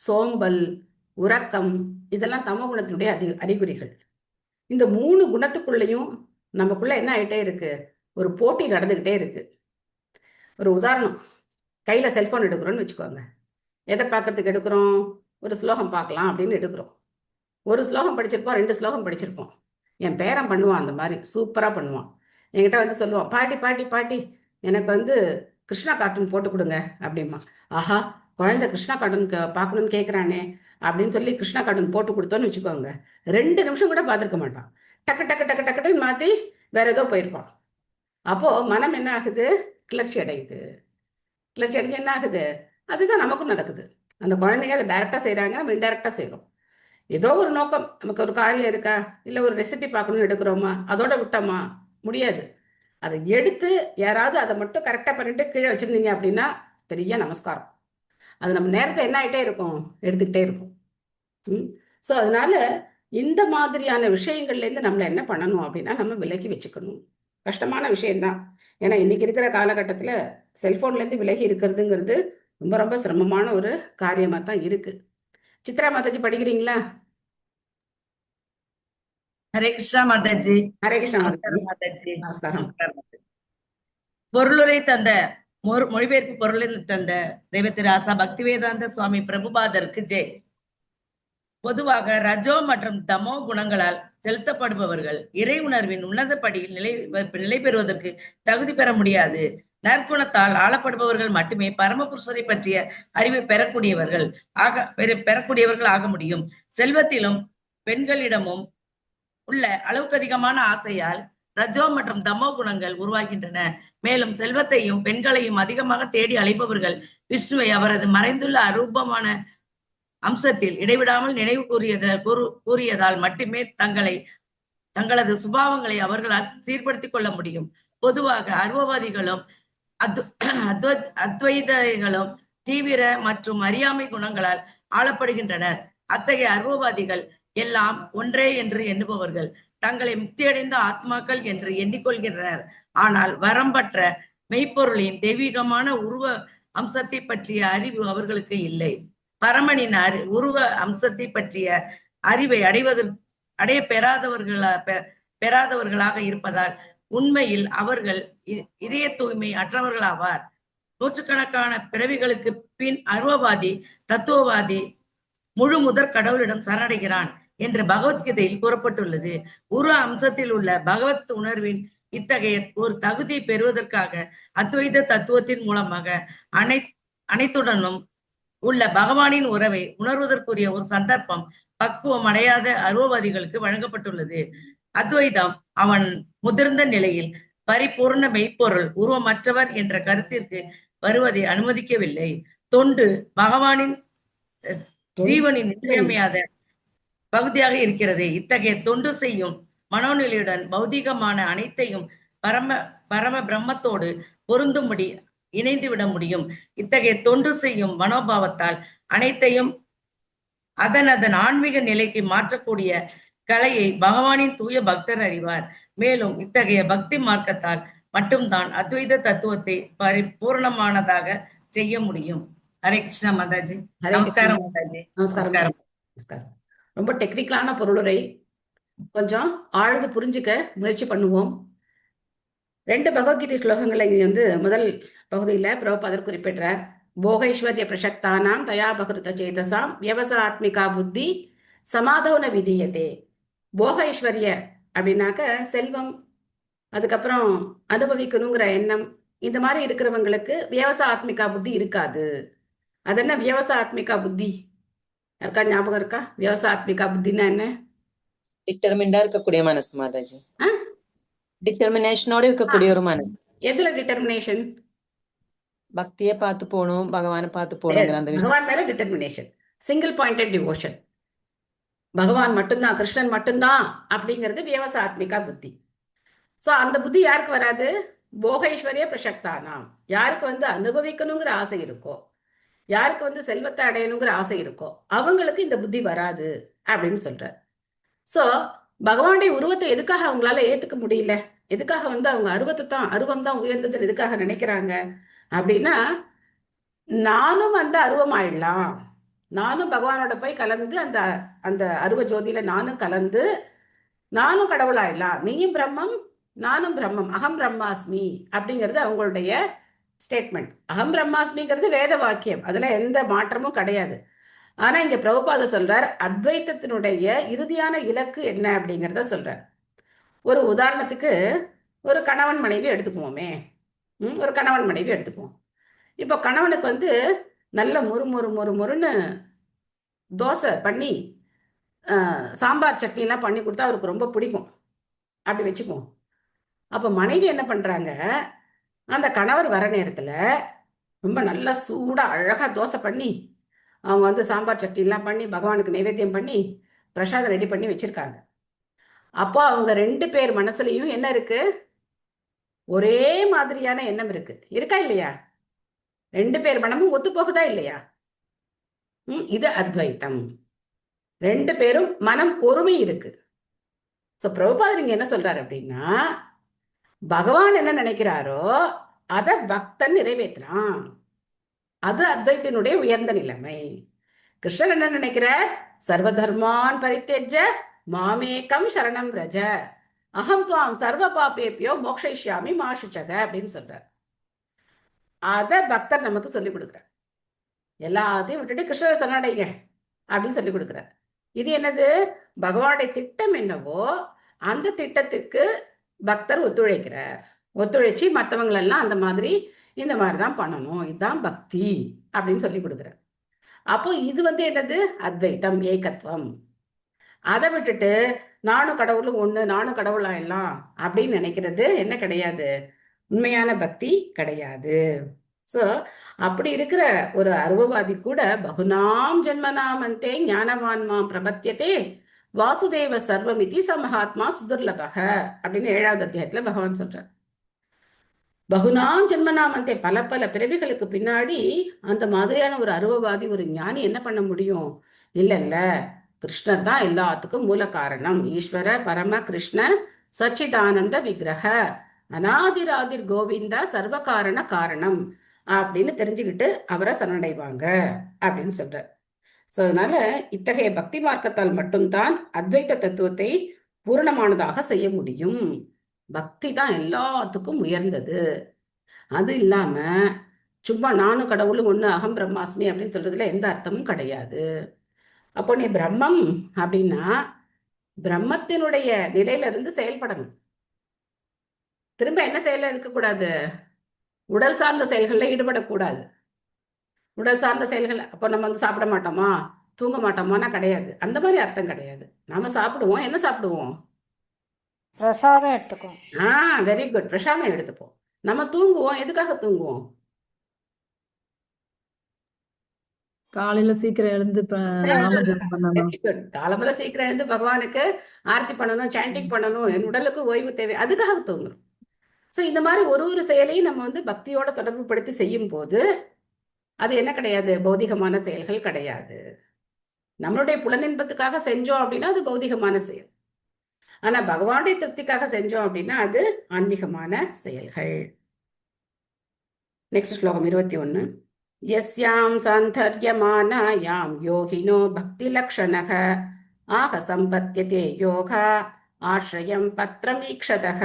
சோம்பல், உறக்கம், இதெல்லாம் தமோ குணத்தினுடைய அறிகுறிகள். இந்த 3 குணத்துக்குள்ளேயும் நமக்குள்ள என்ன ஆயிட்டே இருக்கு, ஒரு போட்டி நடந்துகிட்டே இருக்கு. ஒரு உதாரணம், கையில செல்போன் எடுக்கிறோம்னு வச்சுக்கோங்க. எதை பார்க்கறதுக்கு எடுக்கிறோம்? ஒரு ஸ்லோகம் பார்க்கலாம் அப்படின்னு எடுக்கிறோம். ஒரு ஸ்லோகம் படிச்சிருப்போம், 2 ஸ்லோகம் படிச்சிருப்போம். என் பேரன் பண்ணுவான், அந்த மாதிரி சூப்பரா பண்ணுவான். என்கிட்ட வந்து சொல்லுவான், பாட்டி பாட்டி பாட்டி எனக்கு வந்து கிருஷ்ணா கார்ட்டூன் போட்டு கொடுங்க அப்படிமா. ஆஹா, குழந்தை கிருஷ்ணா கார்ட்டூன் பார்க்கணும்னு கேட்குறானே அப்படின்னு சொல்லி கிருஷ்ணா கார்ட்டூன் போட்டு கொடுத்தோன்னு வச்சுக்கோங்க, 2 நிமிஷம் கூட பார்த்துருக்க மாட்டான். டக்கு டக்கு டக்கு டக்குன்னு மாற்றி வேற ஏதோ போயிருப்பான். அப்போ மனம் என்ன ஆகுது? கிளர்ச்சி அடையுது. கிளர்ச்சி அடைஞ்சு என்ன ஆகுது? அதுதான் நமக்கும் நடக்குது. அந்த குழந்தைங்க அதை டைரக்டா செய்யறாங்க, நம்ம இன்டைரக்டா செய்யறோம். ஏதோ ஒரு நோக்கம், நமக்கு ஒரு காரியம் இருக்கா, இல்லை ஒரு ரெசிபி பார்க்கணும்னு எடுக்கிறோமா, அதோட விட்டோமா? முடியாது. அதை எடுத்து யாராவது அதை மட்டும் கரெக்டாக பண்ணிட்டு கீழே வச்சிருந்தீங்க அப்படின்னா பெரிய நமஸ்காரம். அது நம்ம நேரத்தை என்ன ஆகிட்டே இருக்கும், எடுத்துக்கிட்டே இருக்கும். ஸோ அதனால இந்த மாதிரியான விஷயங்கள்லேருந்து நம்மளை என்ன பண்ணணும் அப்படின்னா நம்ம விலகி வச்சுக்கணும். கஷ்டமான விஷயம்தான். ஏன்னா இன்னைக்கு இருக்கிற காலகட்டத்தில் செல்ஃபோன்லேருந்து விலகி இருக்கிறதுங்கிறது ரொம்ப ரொம்ப சிரமமான ஒரு காரியமாக தான் இருக்கு. சித்ரா மாதாஜி படிக்கிறீங்களா? ஹரே கிருஷ்ணா மாதாஜி. ஹரே கிருஷ்ணா நமஸ்காரம் மாதாஜி. மாதாஜி. நமஸ்காரம். நமஸ்காரம் மாதாஜி. பொருளுரை தந்த மொழிபெயர்ப்பு பொருளை தந்த தெய்வ திரு ஆசா பக்திவேதாந்த சுவாமி பிரபுபாதருக்கு ஜெய். பொதுவாக ரஜோ மற்றும் தமோ குணங்களால் செலுத்தப்படுபவர்கள் இறை உணர்வின் உன்னதப்படியில் நிலை பெறுவதற்கு தகுதி பெற முடியாது. நற்குணத்தால் ஆளப்படுபவர்கள் மட்டுமே பரமபுருஷரை பற்றிய அறிவை பெறக்கூடியவர்கள் ஆக முடியும். செல்வத்திலும் பெண்களிடமும் உள்ள அளவுக்கு அதிகமான ஆசையால் ரஜோ மற்றும் தமோ குணங்கள் உருவாகின்றன. மேலும் செல்வத்தையும் பெண்களையும் அதிகமாக தேடி அழைப்பவர்கள் விஷ்ணுவை அவரது மறைந்துள்ள அரூபமான அம்சத்தில் இடைவிடாமல் நினைவு கூறியதால் மட்டுமே தங்களது சுபாவங்களை அவர்களால் சீர்படுத்திக் கொள்ள முடியும். பொதுவாக அருவவாதிகளும் அத்வைதிகளும் தீவிர மற்றும் அறியாமை குணங்களால் ஆளப்படுகின்றனர். அத்தகைய அருவவாதிகள் எல்லாம் ஒன்றே என்று எண்ணுபவர்கள் தங்களை முக்தியடைந்த ஆத்மாக்கள் என்று எண்ணிக்கொள்கின்றனர். ஆனால் வரம்பற்ற மெய்ப்பொருளின் தெய்வீகமான உருவ அம்சத்தை பற்றிய அறிவு அவர்களுக்கு இல்லை. பரமனின் உருவ அம்சத்தை பற்றிய அறிவை அடைய பெறாதவர்களாக இருப்பதால் உண்மையில் அவர்கள் இதய தூய்மை அற்றவர்களாவார். நூற்றுக்கணக்கான பிறவிகளுக்கு பின் அருவவாதி தத்துவவாதி முழு முதற் கடவுளிடம் சரணடைகிறான் என்று பகவத்கீதையில் கூறப்பட்டுள்ளது. உருவ அம்சத்தில் உள்ள பகவத் உணர்வின் இத்தகைய ஒரு தகுதியை பெறுவதற்காக அத்வைத தத்துவத்தின் மூலமாக அனைத்துடனும் உள்ள பகவானின் உறவை உணர்வதற்குரிய ஒரு சந்தர்ப்பம் பக்குவம் அடையாத அருவவாதிகளுக்கு வழங்கப்பட்டுள்ளது. அத்வைதம் அவன் முதிர்ந்த நிலையில் பரிபூர்ண மெய்ப்பொருள் உருவமற்றவர் என்ற கருத்திற்கு வருவதை அனுமதிக்கவில்லை. தொண்டு பகவானின் ஜீவனின் இன்றியமையாத பகுதியாக இருக்கிறது. இத்தகைய தொண்டு செய்யும் மனோநிலையுடன் பௌதிகமான அனைத்தையும் பரம பிரம்மத்தோடு பொருந்தும்படி இணைந்துவிட முடியும். இத்தகைய தொண்டு செய்யும் மனோபாவத்தால் அனைத்தையும் அதன் ஆன்மீக நிலைக்கு மாற்றக்கூடிய கலையை பகவானின் தூய பக்தர் அறிவார். மேலும் இத்தகைய பக்தி மார்க்கத்தால் மட்டும்தான் அத்வைத தத்துவத்தை பரிபூர்ணமானதாக செய்ய முடியும். ஹரே கிருஷ்ணா மாதாஜி. நமஸ்காரம் மாதாஜி. நமஸ்காரம். ரொம்ப டெக்னிக்கலான பொருளுரை, கொஞ்சம் ஆழ்ந்து புரிஞ்சுக்க முயற்சி பண்ணுவோம். 2 பகவத்கீதை ஸ்லோகங்களை வந்து முதல் பகுதியில பிரபுபாதர் குறிப்பிட்டார். போகைஸ்வர்ய பிரசக்தானாம் தயாபகிருத சேதசாம் வியவசாத்மிகா புத்தி சமாதௌன விதியதே. போக ஐஸ்வர்ய அப்படின்னாக்க செல்வம், அதுக்கப்புறம் அனுபவிக்கணுங்கிற எண்ணம், இந்த மாதிரி இருக்கிறவங்களுக்கு வியவசாத்மிகா புத்தி இருக்காது. அது என்ன வியவசாத்மிகா புத்தி? இருக்கா, ஞாபகம் இருக்கா? வியவசாத்மிகா புத்தின்னா என்ன? டிட்டர்மிண்டா இருக்கக்கூடிய மனசு மாதாஜி. டிட்டர்மினேஷனோட இருக்கக்கூடிய ஒரு மனசு. எதுல டிட்டர்மினேஷன்? பக்தியை பார்த்து போகணும், பகவானை பார்த்து போகணுங்கிற அந்த விஷயம். பகவான் மேல டிட்டர்மினேஷன், சிங்கிள் பாயிண்டட் டிவோஷன், பகவான் மட்டும்தான், கிருஷ்ணன் மட்டும்தான் அப்படிங்கிறது வியவசாத்மிகா புத்தி. சோ அந்த புத்தி யாருக்கு வராது? போகைஸ்வர்ய பிரசக்தானாம், யாருக்கு வந்து அனுபவிக்கணுங்கிற ஆசை இருக்கோ, யாருக்கு வந்து செல்வத்தை அடையணுங்கிற ஆசை இருக்கோ அவங்களுக்கு இந்த புத்தி வராது அப்படின்னு சொல்றார். சோ பகவானுடைய உருவத்தை எதுக்காக அவங்களால ஏத்துக்க முடியல, எதுக்காக வந்து அவங்க அருவம் தான் உயர்ந்ததுன்னு எதுக்காக நினைக்கிறாங்க அப்படின்னா, நானும் வந்து அருவமாயிடலாம், நானும் பகவானோட போய் கலந்து அந்த அந்த அருவ ஜோதியில நானும் கலந்து நானும் கடவுளாயிடலாம், நீயும் பிரம்மம் நானும் பிரம்மம், அகம் பிரம்மாஸ்மி அப்படிங்கிறது அவங்களுடைய ஸ்டேட்மெண்ட். அகம் பிரம்மாஸ்மிங்கிறது வேத வாக்கியம், அதுல எந்த மாற்றமும் கிடையாது. ஆனா இங்க பிரபுபாத சொல்றார் அத்வைத்தத்தினுடைய இறுதியான இலக்கு என்ன அப்படிங்கிறத சொல்றார். ஒரு உதாரணத்துக்கு ஒரு கணவன் மனைவி எடுத்துக்குவோமே. ஒரு கணவன் மனைவி எடுத்துக்குவோம். இப்போ கணவனுக்கு வந்து நல்ல மொறுன்னு தோசை பண்ணி சாம்பார் சட்னிலாம் பண்ணி கொடுத்தா அவருக்கு ரொம்ப பிடிக்கும், அப்படி வச்சுக்குவோம். அப்போ மனைவி என்ன பண்றாங்க, அந்த கணவர் வர நேரத்துல ரொம்ப நல்லா சூடா அழகா தோசை பண்ணி அவங்க வந்து சாம்பார் சட்னிலாம் பண்ணி பகவானுக்கு நைவேத்தியம் பண்ணி பிரசாதம் ரெடி பண்ணி வச்சிருக்காங்க. அப்போ அவங்க 2 பேர் மனசுலயும் என்ன இருக்கு, ஒரே மாதிரியான எண்ணம் இருக்கா இல்லையா? 2 பேர் மனமும் ஒத்து போகுதா இல்லையா? இது அத்வைத்தம். 2 பேரும் மனம் ஒருமை இருக்கு. சோ பிரபுபாதர் இங்க என்ன சொல்றாரு அப்படின்னா, பகவான் என்ன நினைக்கிறாரோ அத பக்தன் நிறைவேற்றான், அது அத்வைத்தினுடைய உயர்ந்த நிலைமை. கிருஷ்ணன் என்ன நினைக்கிறார், சர்வ தர்மான் பரித்தேஜ மாமேகம் சரணம் ரஜ அகம் துவாம் சர்வ பாபேபியோ மோக்ஷயிஷ்யாமி மா சுச்சக அப்படின்னு சொல்றார். அத பக்தர் நமக்கு சொல்லிக் கொடுக்கிறார். எல்லாத்தையும் விட்டுட்டு கிருஷ்ணரை சரணடைங்க அப்படின்னு சொல்லி கொடுக்கிறார். இது என்னது, பகவானுடைய திட்டம் என்னவோ அந்த திட்டத்துக்கு பக்தர் ஒத்துழைக்கிறார். ஒத்துழைச்சி மற்றவங்களெல்லாம் அந்த மாதிரி இந்த மாதிரிதான் பண்ணணும், இதுதான் பக்தி அப்படின்னு சொல்லி கொடுக்கிறார். அப்போ இது வந்து என்னது, அத்வைத்தம், ஏகத்துவம். அதை விட்டுட்டு நானும் கடவுளும் ஒண்ணு, நானும் கடவுள் ஆயிடலாம் அப்படின்னு நினைக்கிறது என்ன கிடையாது, உண்மையான பக்தி கிடையாது. சோ அப்படி இருக்கிற ஒரு அருவவாதி கூட பகுநாம் ஜென்மநாமந்தே ஞானவான்மாம் பிரபத்தியதே வாசுதேவ சர்வமிதி சமஹாத்மா சுதுர்லபக அப்படின்னு 7வது அத்தியாயத்துல பகவான் சொல்றார். பகுநாம் ஜென்மநாமந்தே பல பல பிறவிகளுக்கு பின்னாடி அந்த மாதிரியான ஒரு அருவவாதி ஒரு ஞானி என்ன பண்ண முடியும்? இல்ல கிருஷ்ணர் தான் எல்லாத்துக்கும் மூல காரணம், ஈஸ்வர பரம கிருஷ்ண சச்சிதானந்த விக்கிரக அநாதிராதிர் கோவிந்தா சர்வ காரண காரணம் அப்படின்னு தெரிஞ்சுக்கிட்டு அவரை சரணடைவாங்க அப்படின்னு சொல்றார். சோ அதனால இத்தகைய பக்தி மார்க்கத்தால் மட்டும்தான் அத்வைத தத்துவத்தை பூரணமானதாக செய்ய முடியும். பக்தி தான் எல்லாத்துக்கும் உயர்ந்தது. அது இல்லாம சும்மா நானும் கடவுளும் ஒண்ணு, அகம் பிரம்மாஸ்மி அப்படின்னு சொல்றதுல எந்த அர்த்தமும் கிடையாது. அப்போ நீ பிரம்மம் அப்படின்னா பிரம்மத்தினுடைய நிலையில இருந்து செயல்படணும். திரும்ப என்ன செயல இருக்கக்கூடாது, உடல் சார்ந்த செயல்கள்ல ஈடுபடக்கூடாது. உடல் சார்ந்த செயல்கள் அப்போ நம்ம வந்து சாப்பிட மாட்டோமா, தூங்க மாட்டோமானா கிடையாது, அந்த மாதிரி அர்த்தம் கிடையாது. நாம சாப்பிடுவோம், என்ன சாப்பிடுவோம், பிரசாதம் எடுத்துக்குவோம். வெரி குட், பிரசாதம் எடுத்துப்போம். நம்ம தூங்குவோம், எதுக்காக தூங்குவோம்? காலையில சீக்கிரம் எழுந்து நாம ஜெபம் பண்ணணும். வெரி குட், காலம்பர சீக்கிரம் எழுந்து பகவானுக்கு ஆர்த்தி பண்ணணும், சாண்டிங் பண்ணணும், என் உடலுக்கு ஓய்வு தேவை, அதுக்காக தூங்குறோம். ஸோ இந்த மாதிரி ஒரு செயலையும் நம்ம வந்து பக்தியோட தொடர்பு படுத்தி செய்யும் போது அது என்ன கிடையாது, பௌதிகமான செயல்கள் கிடையாது. நம்மளுடைய புலனின்பத்துக்காக செஞ்சோம் அப்படின்னா அது பௌதிகமான செயல். ஆனா பகவானுடைய திருப்திக்காக செஞ்சோம் அப்படின்னா அது ஆன்மீகமான செயல்கள். நெக்ஸ்ட் ஸ்லோகம் 21. யஸ்யாம் சாந்தர்யமானாயாம் யோகினோ பக்தி லக்ஷணக ஆக சம்பத்யதே யோகா ஆශ්ரயம் பத்ரம் ஈக்ஷதக.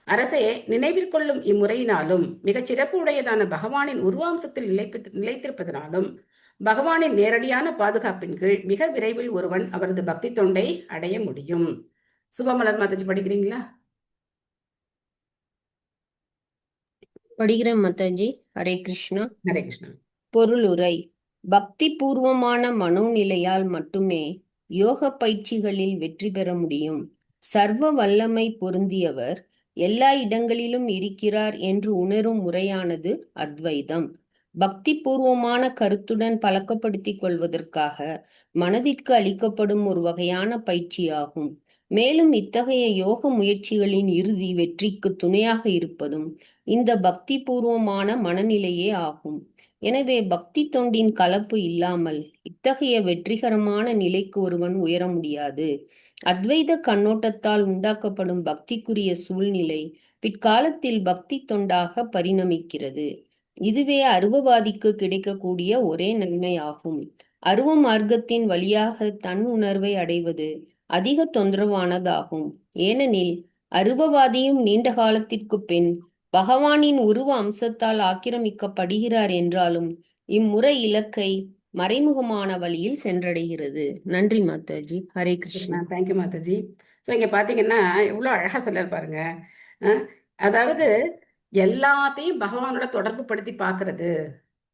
அரசே, நினைவிற்கொள்ளும் இம்முறையினாலும் மிகச் சிறப்பு உடையதான பகவானின் உருவாம்சத்தில் நிலைத்திருப்பதனாலும் பகவானின் நேரடியான பாதுகாப்பின் கீழ் மிக விரைவில் ஒருவன் அவரது பக்தி தொண்டை அடைய முடியும். சுபமலர் மாதாஜி படிக்கிறீங்களா? படிக்கிறேன் மாதாஜி. ஹரே கிருஷ்ணா. ஹரே கிருஷ்ணா. பொருளுரை. பக்தி பூர்வமான மனோநிலையால் மட்டுமே யோக பயிற்சிகளில் வெற்றி பெற முடியும். சர்வ வல்லமை பொருந்தியவர் எல்லா இடங்களிலும் இருக்கிறார் என்று உணரும் முறையானது அத்வைதம். பக்தி பூர்வமான கருத்துடன் பழக்கப்படுத்திக் கொள்வதற்காக மனதிற்கு அளிக்கப்படும் ஒரு வகையான பயிற்சியாகும். மேலும் இத்தகைய யோக முயற்சிகளின் இறுதி வெற்றிக்கு துணையாக இருப்பதும் இந்த பக்தி பூர்வமான மனநிலையே ஆகும். எனவே பக்தி தொண்டின் கலப்பு இல்லாமல் இத்தகைய வெற்றிகரமான நிலைக்கு ஒருவன் உயர முடியாது. அத்வைத கண்ணோட்டத்தால் உண்டாக்கப்படும் பக்திக்குரிய சூழ்நிலை பிற்காலத்தில் பக்தி தொண்டாக பரிணமிக்கிறது. இதுவே அருவவாதிக்கு கிடைக்கக்கூடிய ஒரே நன்மையாகும். அருவ மார்க்கத்தின் வழியாக தன் உணர்வை அடைவது அதிக தொந்தரவானதாகும். ஏனெனில் அருவவாதியும் நீண்ட காலத்திற்கு பின் பகவானின் உருவ அம்சத்தால் ஆக்கிரமிக்கப்படுகிறார் என்றாலும் இம்முறை இலக்கை மறைமுகமான வழியில் சென்றடைகிறது. நன்றி மாதாஜி. ஹரே கிருஷ்ணா. தேங்க்யூ மாதாஜி. ஸோ இங்கே பார்த்தீங்கன்னா எவ்வளோ அழகாக சொல்லிரு பாருங்க. அதாவது எல்லாத்தையும் பகவானோட தொடர்பு படுத்தி பார்க்கறது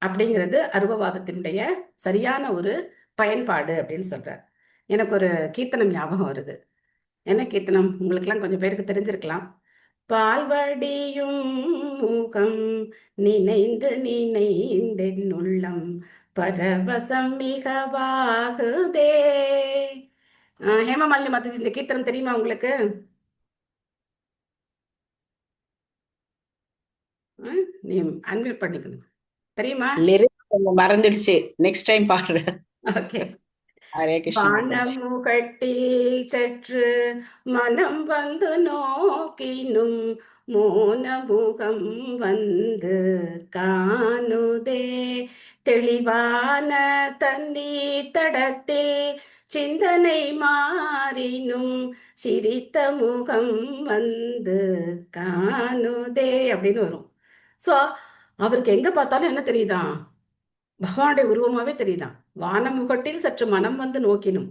அப்படிங்கிறது அருவவாதத்தினுடைய சரியான ஒரு பயன்பாடு அப்படின்னு சொல்றார். எனக்கு ஒரு கீர்த்தனம் ஞாபகம் வருது. என்ன கீர்த்தனம்? உங்களுக்கெல்லாம் கொஞ்சம் பேருக்கு தெரிஞ்சிருக்கலாம். பால்வடியும் முகம் நினைந்து நினைந்தென்னுள்ளம் பரவசம் மிகவாகுதே. ஹேமமாலினி மாதாஜி, இந்த கீர்த்தனம் தெரியுமா உங்களுக்கு? நீ அன்மியூட் பண்ணிக்கணும். தெரியுமா? மறந்துடுச்சு, நெக்ஸ்ட் டைம் பாடுறேன். ஓகே. ஹரே கிருஷ்ணா. வானமுகட்டில் சற்று மனம் வந்து நோக்கினும் மோனமுகம் வந்து காணுதே. தெளிவான தண்ணீர் தடத்தில் சிந்தனை மாறினும் சிரித்த முகம் வந்து காணுதே அப்படின்னு வரும். ஸோ அவருக்கு எங்க பார்த்தாலும் என்ன தெரியுதான்? பகவானுடைய உருவமாவே தெரியுதான். வானமுகட்டில் சற்று மனம் வந்து நோக்கினும்,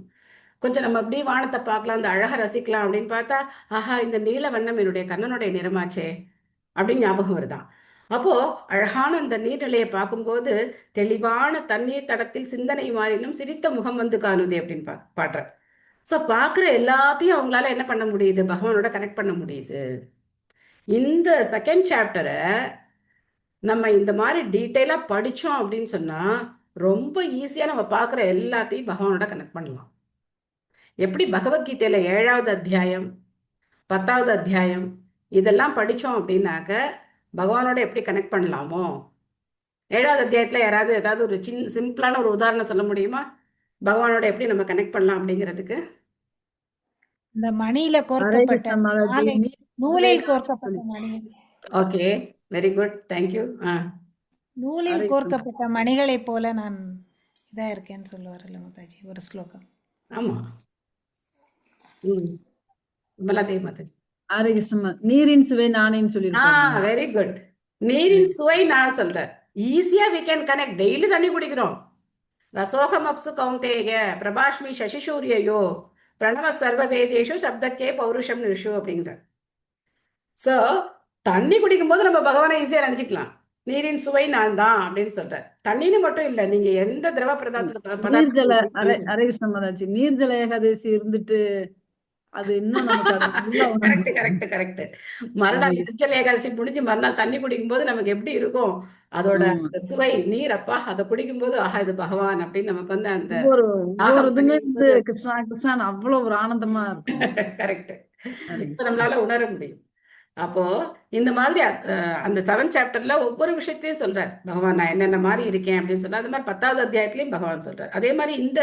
கொஞ்சம் நம்ம அப்படியே வானத்தை பார்க்கலாம், அந்த அழகை ரசிக்கலாம் அப்படின்னு பார்த்தா, ஆஹா, இந்த நீல வண்ணம் என்னுடைய கண்ணனுடைய நிறமாச்சே அப்படின்னு ஞாபகம் வருதான். அப்போ அழகான அந்த நீர்நிலையை பார்க்கும்போது தெளிவான தண்ணீர் தடத்தில் சிந்தனை மாறினும் சிரித்த முகம் வந்து காணுதே அப்படின்னு பாடுற. ஸோ பார்க்குற எல்லாத்தையும் அவங்களால என்ன பண்ண முடியுது? பகவானோட கனெக்ட் பண்ண முடியுது. இந்த செகண்ட் சாப்டரை நம்ம இந்த மாதிரி டீட்டெயிலாக படித்தோம் அப்படின்னு சொன்னால் ரொம்ப ஈஸியாக நம்ம பார்க்குற எல்லாத்தையும் பகவானோட கனெக்ட் பண்ணலாம். எப்படி பகவத்கீதையில் 7வது அத்தியாயம் 10வது அத்தியாயம் இதெல்லாம் படித்தோம் அப்படின்னாக்க பகவானோட எப்படி கனெக்ட் பண்ணலாமோ, 7வது அத்தியாயத்தில் யாராவது ஏதாவது ஒரு சிம்பிளான ஒரு உதாரணம் சொல்ல முடியுமா? பகவானோட எப்படி நம்ம கனெக்ட் பண்ணலாம் அப்படிங்கிறதுக்கு? இந்த மணியில ஹரே கோர்க்கப்பட்ட கிருஷ்ணா மாதாஜி. நூலில் கோர்க்கப்பட்ட மணி, ஓகே, வெரி குட், தேங்க்யூ. நூலில் ஹரே கோர்க்கப்பட்ட மணிகளைப் போல நான் இதா இருக்கேன்னு சொல்லுவார்ல மாதாஜி, ஒரு ஸ்லோகம். ஆமாம். விமலாதேவி மாதாஜி. ஹரே கிருஷ்ணா. நீரின் சுவை நானேன்னு சொல்லியிருக்காங்க. Very good. நீரின் சுவை நான் சொல்றேன். ஈஸியா we can connect. டெய்லி தண்ணி குடிக்கிறோம். ரசோகம் அப்சு கௌந்தேய பிரபாஷ்மி சசிசூரியோ பிரணவ சர்வ வேதேஷு சப்தக்கே பௌருஷம் நிஷு அப்படிங்கிற. ஸோ தண்ணி குடிக்கும் போது நம்ம பகவானை ஈஸியா நினைச்சுக்கலாம். நீரின் சுவை நான் தான் அப்படின்னு சொல்றார். தண்ணின்னு மட்டும் இல்ல, நீங்க எந்த திரவ நீர்ஜல ஹரே கிருஷ்ண மாதாஜி, நீர்ஜல ஏகாதசி இருந்துட்டு அது இன்னும் நமக்கு அது நல்லா கரெக்ட் உணரும். Correct correct. மறுநாள் நிர்ஜல ஏகாதசி முடிஞ்சு மறுநாள் தண்ணி குடிக்கும் போது நமக்கு எப்படி இருக்கும்? அதோட ஆமா. அந்த சுவை, நீர், அப்பா, அதை குடிக்கும் போது ஆஹா இது பகவான் அப்படின்னு நமக்கு வந்து அந்த ஒவ்வொரு இதுமே வந்து கிருஷ்ணா கிருஷ்ணான்னு அவ்வளவு ஒரு ஆனந்தமா இருக்கும். கரெக்ட் ஹரே கிருஷ்ணா. நம்மளால உணர முடியும். அப்போ இந்த மாதிரி அந்த 7th சாப்டர்ல ஒவ்வொரு விஷயத்தையும் சொல்றார் பகவான், நான் என்னென்ன மாதிரி இருக்கேன் அப்படின்னு சொல்ல. அது மாதிரி 10வது அத்தியாயத்திலையும் பகவான் சொல்றார். அதே மாதிரி இந்த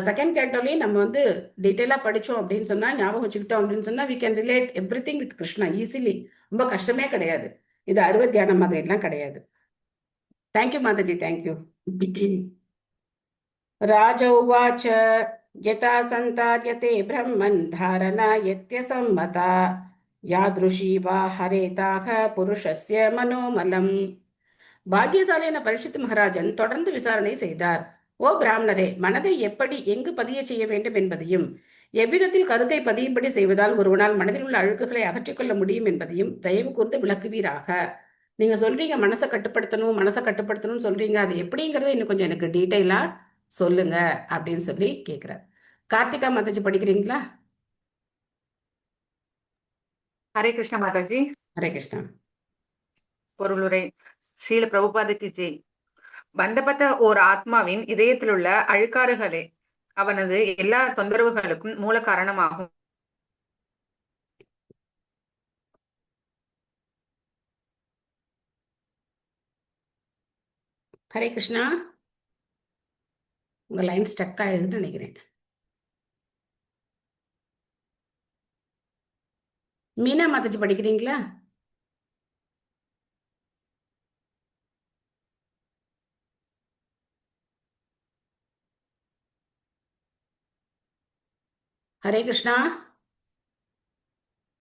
செகண்ட் கேட்டோலையும் நம்ம வந்து டீட்டெயிலாக படித்தோம் அப்படின்னு சொன்னால், ஞாபகம் வச்சுக்கிட்டோம் அப்படின்னு சொன்னால், we can relate everything with Krishna easily. ரொம்ப கஷ்டமே கிடையாது. இது அருவ தியானம் மாதிரிலாம் கிடையாது. Thank you Mataji, thank you. ராஜௌவாச்ச யதா சந்தார்யதே பிரம்மன் தாரணா யத்யசம்மதா யாத்ருஷி வா ஹரேதாக புருஷஸ்ய மனோமலம். பாக்கியசாலியான பரீட்சித் மகாராஜன் தொடர்ந்து விசாரணை செய்தார். ஓ பிராமணரே, மனதை எப்படி எங்கு பதிய செய்ய வேண்டும் என்பதையும் எவ்விதத்தில் கருத்தை பதியும்படி செய்வதால் ஒருவனால் மனதில் உள்ள அழுக்குகளை அகற்றிக்கொள்ள முடியும் என்பதையும் தயவு கூர்ந்து விளக்குவீராக. நீங்க சொல்றீங்க மனசை கட்டுப்படுத்தணும் சொல்றீங்க, அது எப்படிங்கிறத இன்னும் கொஞ்சம் எனக்கு டீட்டெயிலா சொல்லுங்க அப்படின்னு சொல்லி கேட்கிறார். கார்த்திகா மாதாஜி படிக்கிறீங்களா? ஹரே கிருஷ்ண மாதாஜி. ஹரே கிருஷ்ணா. பொருளுரை. ஸ்ரீல பிரபுபாதுக்கு ஜெய். பந்தப்பட்ட ஓர் ஆத்மாவின் இதயத்தில் உள்ள அழுக்காறுகளே அவனது எல்லா தொந்தரவுகளுக்கும் மூல காரணமாகும். ஹரே கிருஷ்ணா. உங்க லைன் ஸ்டக் ஆயிடுதுன்னு நினைக்கிறேன். மீனா மாதாஜி படிக்கிறீங்களா? ஹரே கிருஷ்ணா.